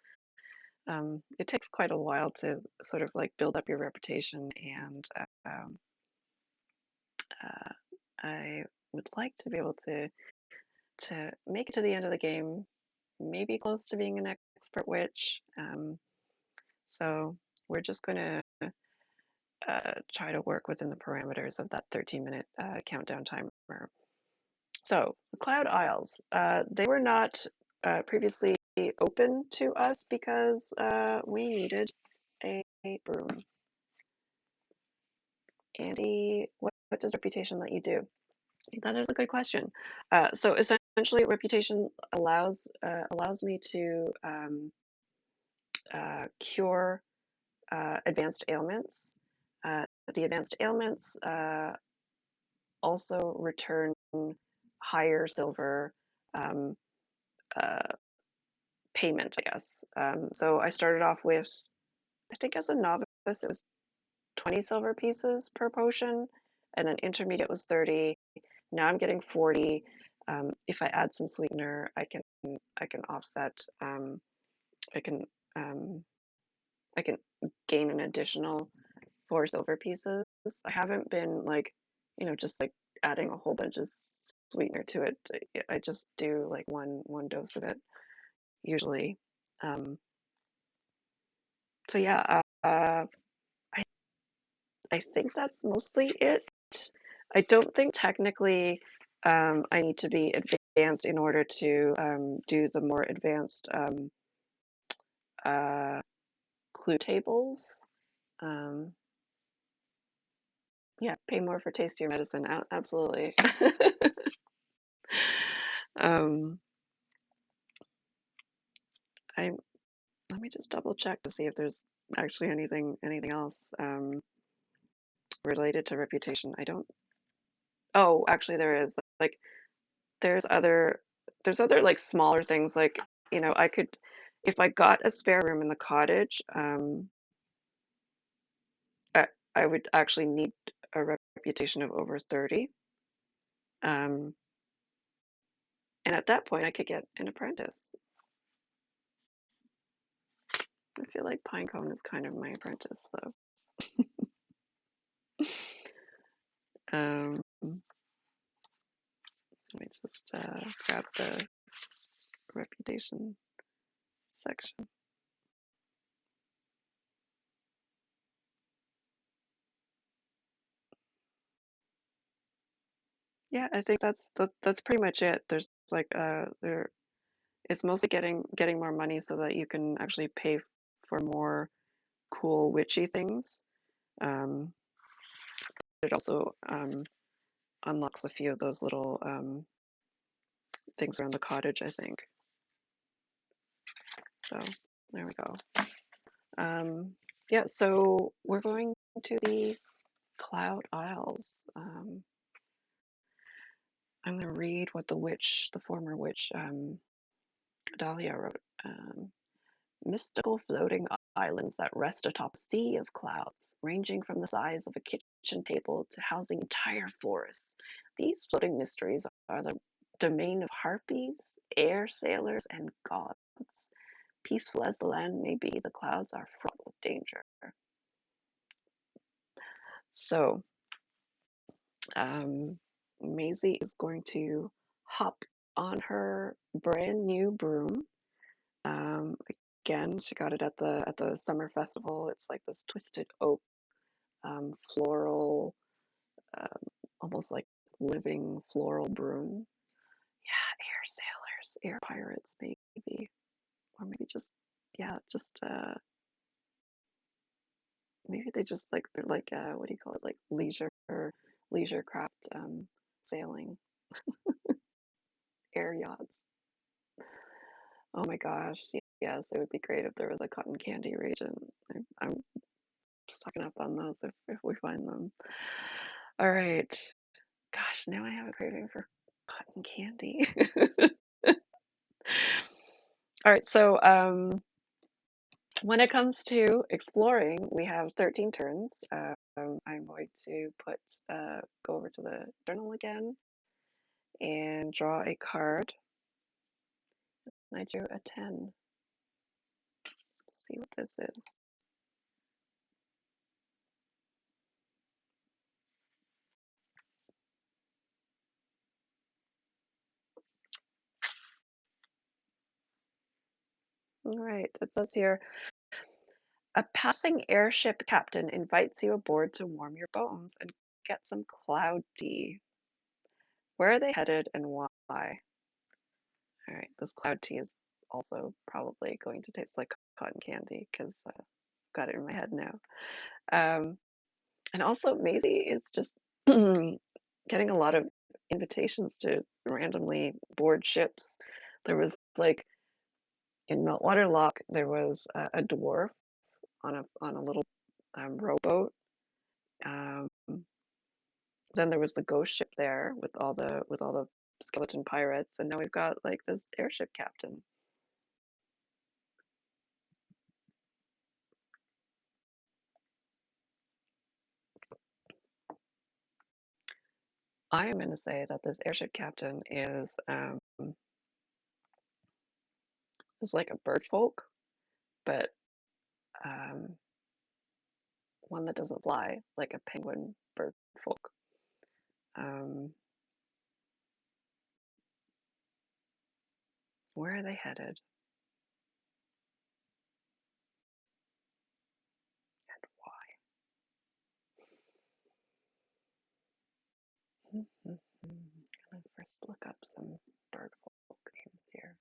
[SPEAKER 1] it takes quite a while to sort of like build up your reputation, and uh, I would like to be able to make it to the end of the game, maybe close to being an expert witch. So we're just going to try to work within the parameters of that 13-minute countdown timer. So the Cloud Isles, they were not previously open to us because we needed a broom. Andy, what does reputation let you do? That is a good question. So essentially, reputation allows me to cure advanced ailments. The advanced ailments also return higher silver um, uh, payment, I guess. So I started off with, I think as a novice, it was 20 silver pieces per potion, and then intermediate was 30. Now I'm getting 40. If I add some sweetener, I can offset. I can um, I can gain an additional 4 silver pieces. I haven't been like, just like adding a whole bunch of sweetener to it. I just do like one dose of it usually. Um, so yeah, I I think that's mostly it. I don't think technically I need to be advanced in order to do the more advanced uh, clue tables. Um, yeah, pay more for tastier medicine. Absolutely. um, I Let me just double check to see if there's actually anything else related to reputation. I don't. Oh, actually, there is. Like, there's other like smaller things. Like, I could, if I got a spare room in the cottage, I would actually need a reputation of over 30. Um, and at that point, I could get an apprentice. I feel like Pinecone is kind of my apprentice, so. Let me just grab the reputation section. Yeah, I think that's pretty much it. There's like there it's mostly getting more money so that you can actually pay for more cool witchy things. Um, it also unlocks a few of those little things around the cottage, I think. So there we go. Yeah, so we're going to the Cloud Isles. I'm going to read what the former witch, Dahlia wrote. Mystical floating islands that rest atop a sea of clouds, ranging from the size of a kitchen table to housing entire forests. These floating mysteries are the domain of harpies, air sailors, and gods. Peaceful as the land may be, the clouds are fraught with danger. So, um, Maisie is going to hop on her brand new broom. Um, Again, she got it at the summer festival. It's like this twisted oak, floral, um, almost like living floral broom. Yeah, air sailors, air pirates, maybe, or maybe just yeah, just maybe they just like they're like what do you call it, like leisure craft sailing, air yachts. Oh my gosh, yes, it would be great if there was a cotton candy region. I'm stocking up on those if we find them. All right. Gosh, now I have a craving for cotton candy. All right, so when it comes to exploring, we have 13 turns. I'm going to go over to the journal again and draw a card. I drew a 10. Let's see what this is. All right, it says here, a passing airship captain invites you aboard to warm your bones and get some cloud tea. Where are they headed and why? All right, this cloud tea is also probably going to taste like cotton candy because I've got it in my head now. Um, and also, Maisie is just getting a lot of invitations to randomly board ships. There was like in Meltwater Lock, there was a dwarf on a little rowboat. Um, then there was the ghost ship there with all the skeleton pirates, and now we've got like this airship captain. I am going to say that this airship captain is like a bird folk, but um, one that doesn't fly, like a penguin bird folk. Um, where are they headed and why? I'm gonna first look up some bird folk names here.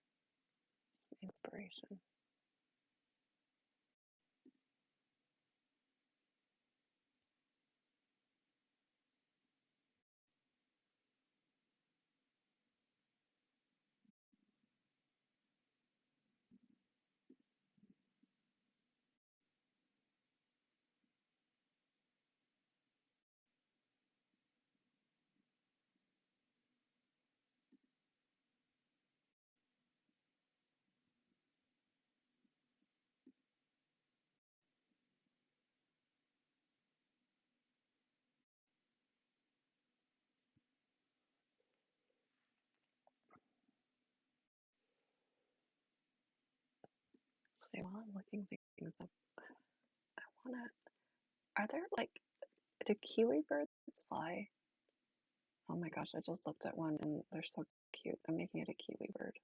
[SPEAKER 1] Some inspiration. So while I'm looking things up, I wanna. Are there like do kiwi birds fly? Oh my gosh, I just looked at one and they're so cute. I'm making it a kiwi bird.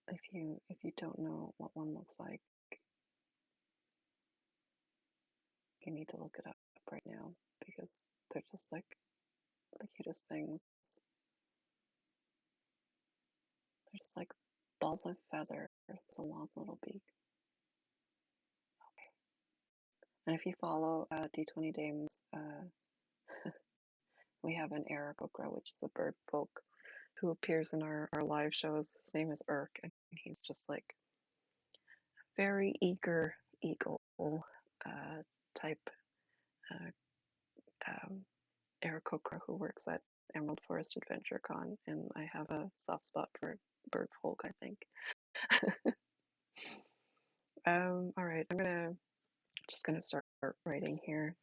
[SPEAKER 1] If you don't know what one looks like, you need to look it up right now because they're just like the cutest things. They're just like balls of feather with a long little beak. Okay. And if you follow D20 Dames, we have an Aarakocra, which is a bird folk who appears in our live shows. His name is Urk, and he's just like very eager eagle type uh, um, Aarakocra who works at Emerald Forest Adventure Con, and I have a soft spot for bird folk, I think. All right, just gonna start writing here.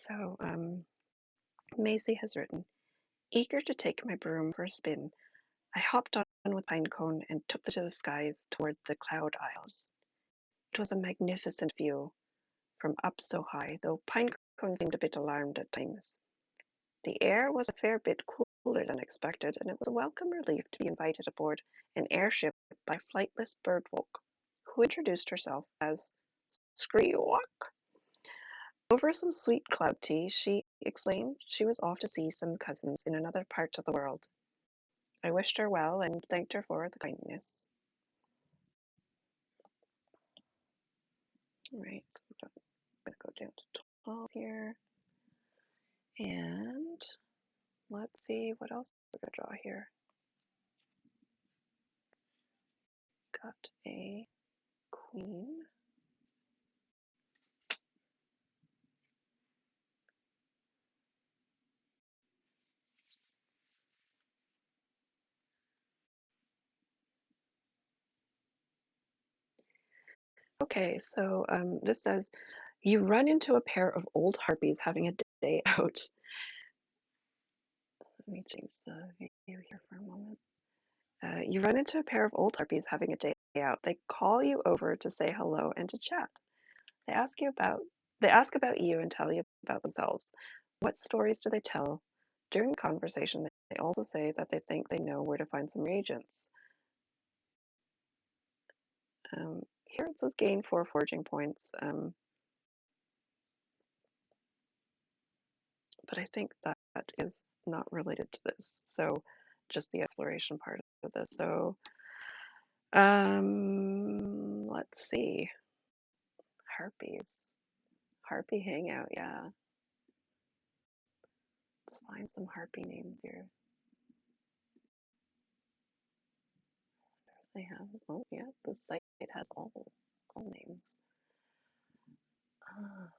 [SPEAKER 1] So, Maisie has written, eager to take my broom for a spin, I hopped on with Pinecone and took to the skies toward the cloud isles. It was a magnificent view from up so high, though Pinecone seemed a bit alarmed at times. The air was a fair bit cooler than expected, and it was a welcome relief to be invited aboard an airship by a flightless birdfolk, who introduced herself as Screewalk. Over some sweet cloud tea, she explained she was off to see some cousins in another part of the world. I wished her well and thanked her for the kindness. All right, so I'm going to go down to 12 here. And let's see what else we're going to draw here. Got a queen. Okay, so this says, you run into a pair of old harpies having a day out. Let me change the view here for a moment. You run into a pair of old harpies having a day out. They call you over to say hello and to chat. They ask you about they ask about you and tell you about themselves. What stories do they tell? During conversation, they also say that they think they know where to find some reagents. Here it says gain 4 foraging points, but I think that is not related to this. So just the exploration part of this. So let's see. Harpies. Harpy hangout, yeah. Let's find some harpy names here. They have, oh yeah, the site has all names. Ah,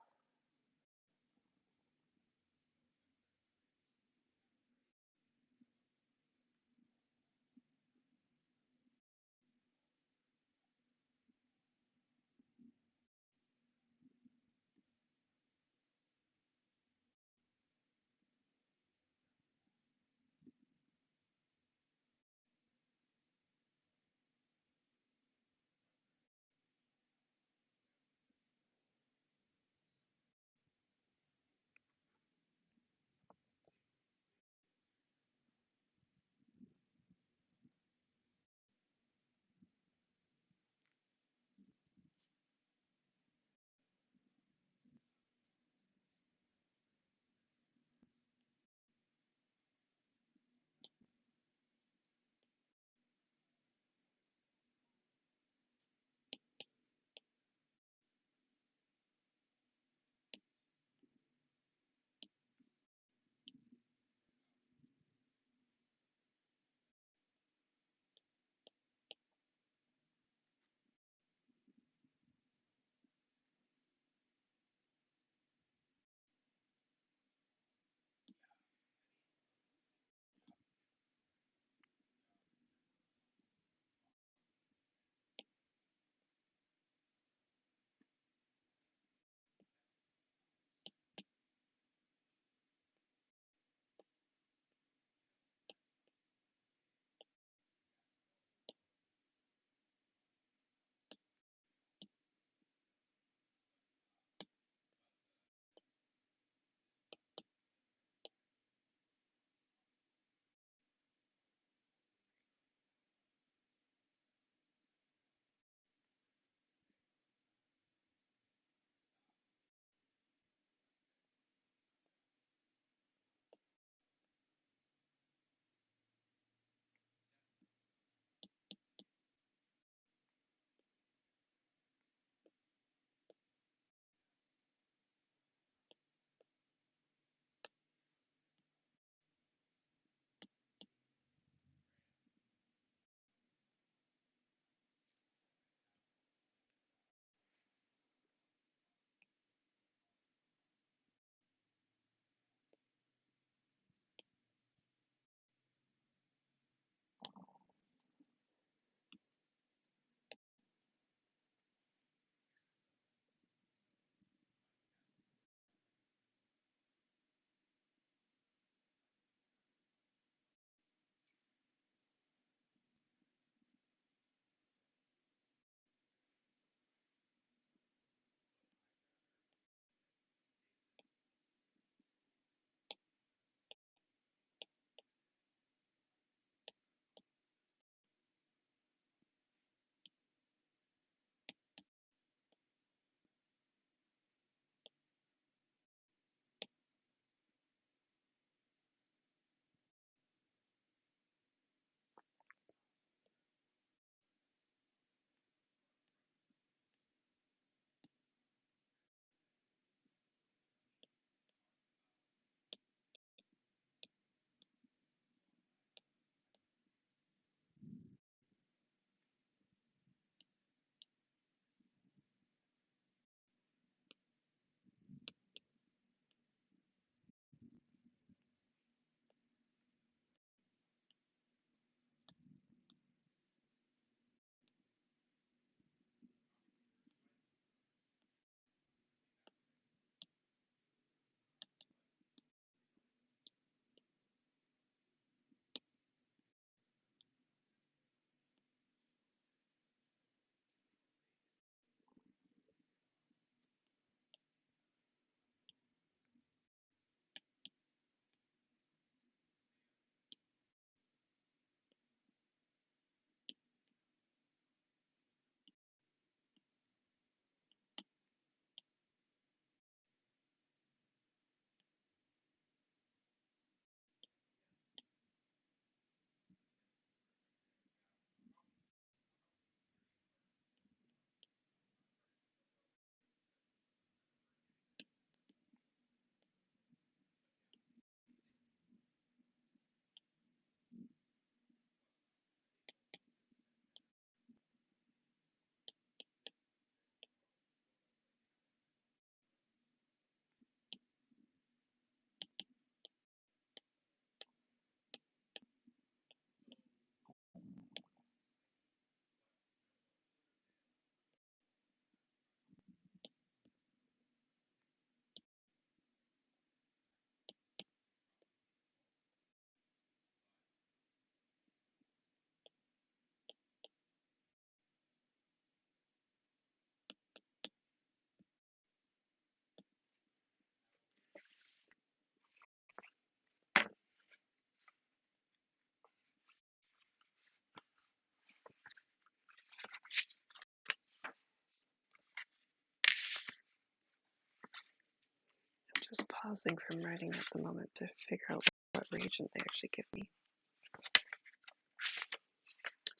[SPEAKER 1] pausing from writing at the moment to figure out what reagent they actually give me.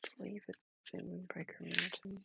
[SPEAKER 1] I believe it's in Windbreaker Mountain.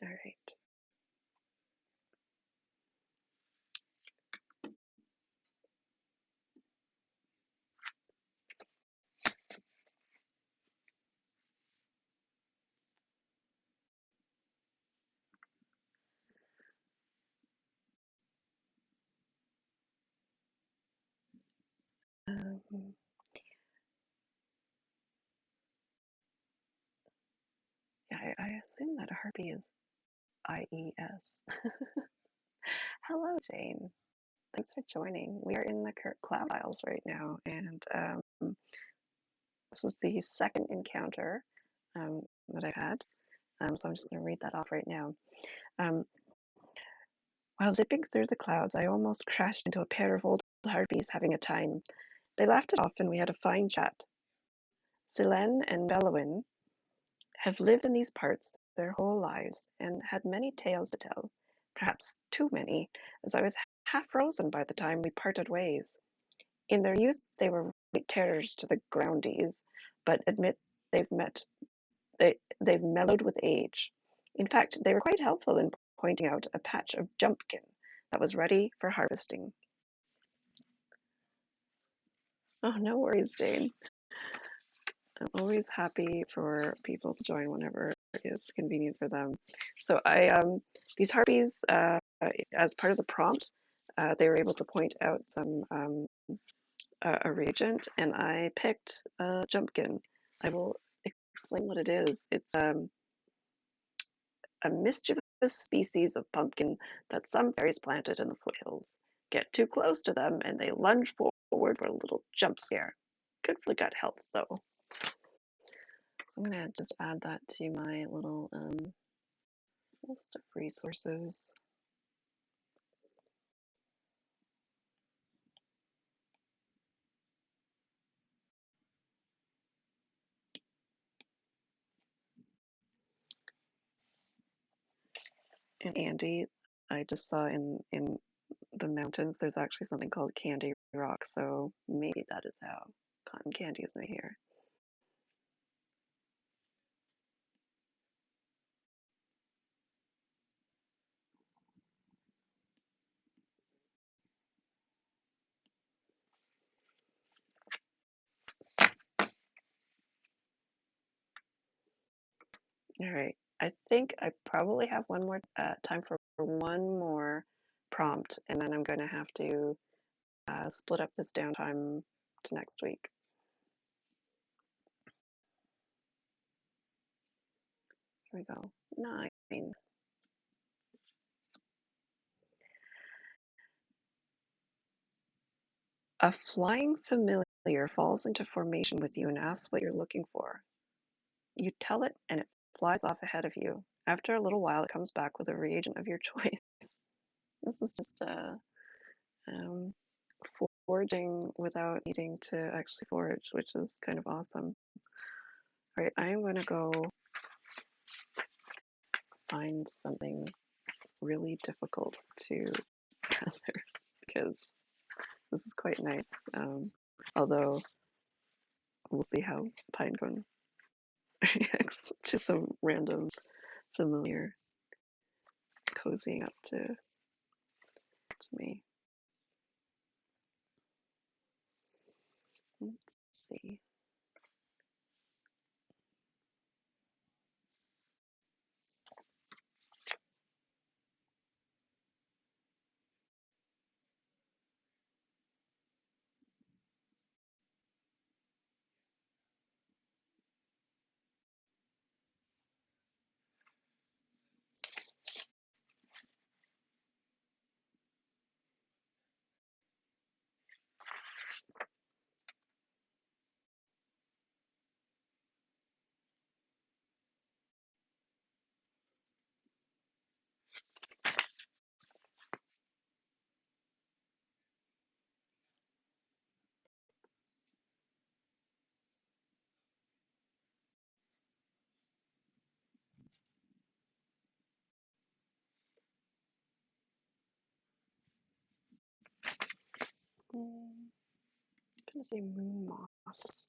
[SPEAKER 1] All right. Yeah, I assume that a harpy is IES. Hello, Jane. Thanks for joining. We are in the Cloud Isles right now, and this is the second encounter that I've had. So I'm just going to read that off right now. Um, while zipping through the clouds, I almost crashed into a pair of old harpies having a time. They laughed it off, and we had a fine chat. Silene and Belowin have lived in these parts their whole lives and had many tales to tell, perhaps too many, as I was half frozen by the time we parted ways. In their youth they were great terrors to the groundies, but admit they've met they've mellowed with age. In fact, they were quite helpful in pointing out a patch of jumpkin that was ready for harvesting. Oh, no worries, Jane. I'm always happy for people to join whenever is convenient for them. So these harpies, as part of the prompt, they were able to point out some a reagent, and I picked jumpkin. I will explain what it is. It's a mischievous species of pumpkin that some fairies planted in the foothills. Get too close to them, and they lunge forward for a little jump scare. Good for the gut health, though. So I'm gonna just add that to my little list of resources. And Andy, I just saw in the mountains, there's actually something called Candy Rock, so maybe that is how cotton candy is made here. All right. I think I probably have one more time for one more prompt, and then I'm going to have to split up this downtime to next week. Here we go. 9. A flying familiar familiar falls into formation with you and asks what you're looking for. You tell it, and it flies off ahead of you. After a little while, it comes back with a reagent of your choice. This is just um, foraging without needing to actually forage, which is kind of awesome. All right, I'm going to go find something really difficult to gather because this is quite nice. Although we'll see how Pinecone reacts to some random familiar cozying up to me. Let's see. I'm gonna say moon moss.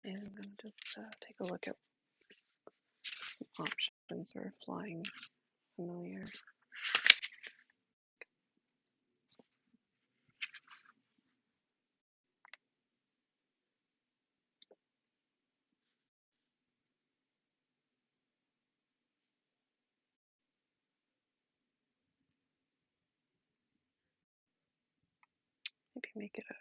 [SPEAKER 1] And I'm gonna just take a look at some options for flying familiar. Maybe make it a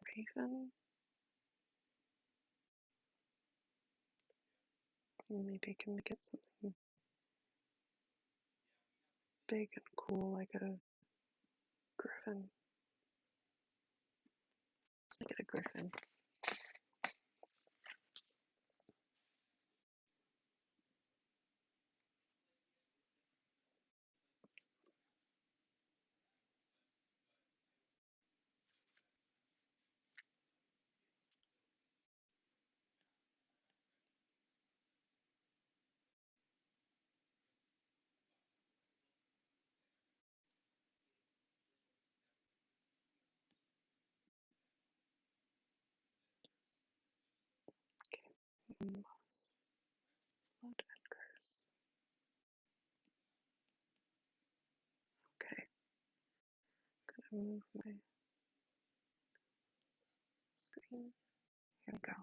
[SPEAKER 1] raven. And maybe I can make it something big and cool like a griffin. Let's make it a griffin. Okay. Moss, blood, and curse. Okay. Gonna move my screen. Here we go.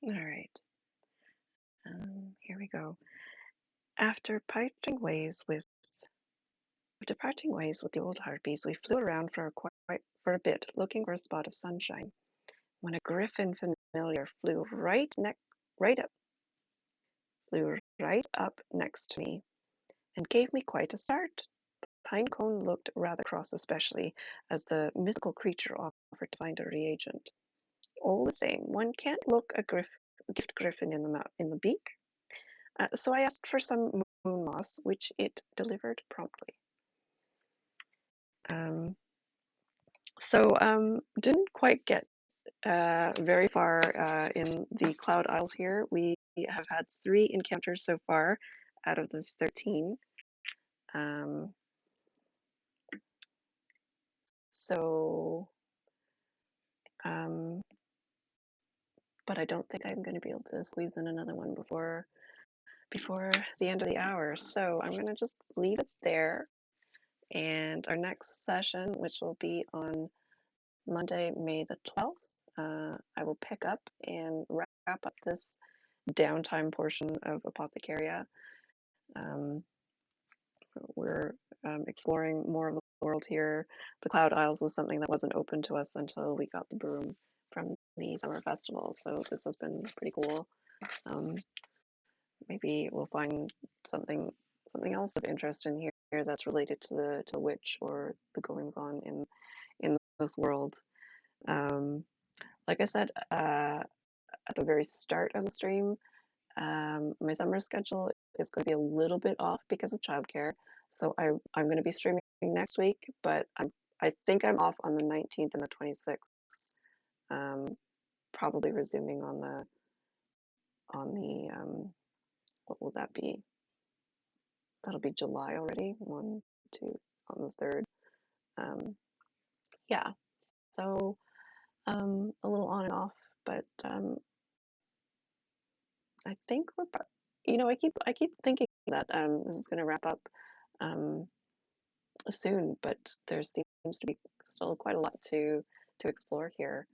[SPEAKER 1] All right. Here we go. After parting ways with After parting ways with the old harpies, we flew around for a bit, looking for a spot of sunshine, when a griffin familiar right up flew right up next to me and gave me quite a start. Pinecone looked rather cross, especially as the mythical creature offered to find a reagent. All the same, one can't look a gift griffin in the beak. So I asked for some moon moss, which it delivered promptly. Um, didn't quite get very far in the Cloud Isles here. We have had 3 encounters so far out of the 13. Um, so, um, but I don't think I'm going to be able to squeeze in another one before the end of the hour. So I'm going to just leave it there. And our next session, which will be on Monday, May the 12th, I will pick up and wrap up this downtime portion of Apothecaria. Um, we're exploring more of the world here. The Cloud Isles was something that wasn't open to us until we got the broom from the summer festival, so this has been pretty cool. Um, Maybe we'll find something else of interest in here that's related to the witch or the goings on in this world. Um, like I said at the very start of the stream, my summer schedule is going to be a little bit off because of childcare. So I'm going to be streaming next week, but I think I'm off on the 19th and the 26th. Probably resuming on the what will that be? That'll be July already. 1, 2, on the 3rd. Um, yeah. So a little on and off, but I think I keep thinking that this is going to wrap up um, soon, but there seems to be still quite a lot to explore here.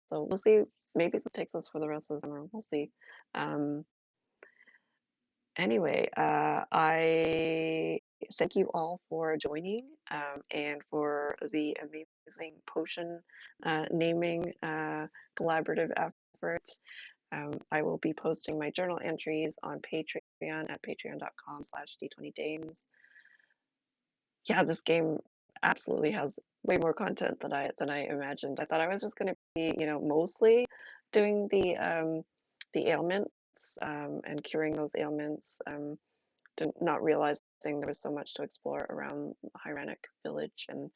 [SPEAKER 1] So we'll see. Maybe this takes us for the rest of the summer. We'll see. Um, anyway, I thank you all for joining and for the amazing potion naming collaborative efforts. I will be posting my journal entries on Patreon at patreon.com/d20dames. Yeah, this game absolutely has way more content than I imagined. I thought I was just going to be, mostly doing the ailments and curing those ailments. Not realizing there was so much to explore around Hyrenic Village and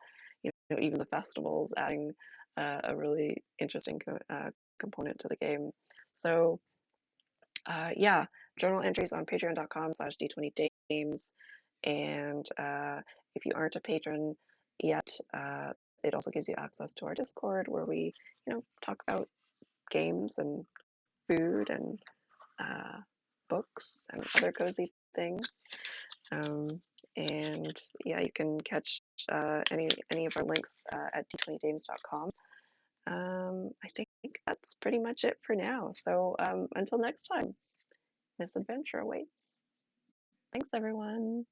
[SPEAKER 1] even the festivals, adding a really interesting component to the game. So yeah, journal entries on patreon.com/d20dames. And if you aren't a patron yet, it also gives you access to our Discord where we, talk about games and food and books and other cozy things. And yeah, you can catch any of our links at d20dames.com. I think that's pretty much it for now. So until next time, misadventure awaits. Thanks, everyone.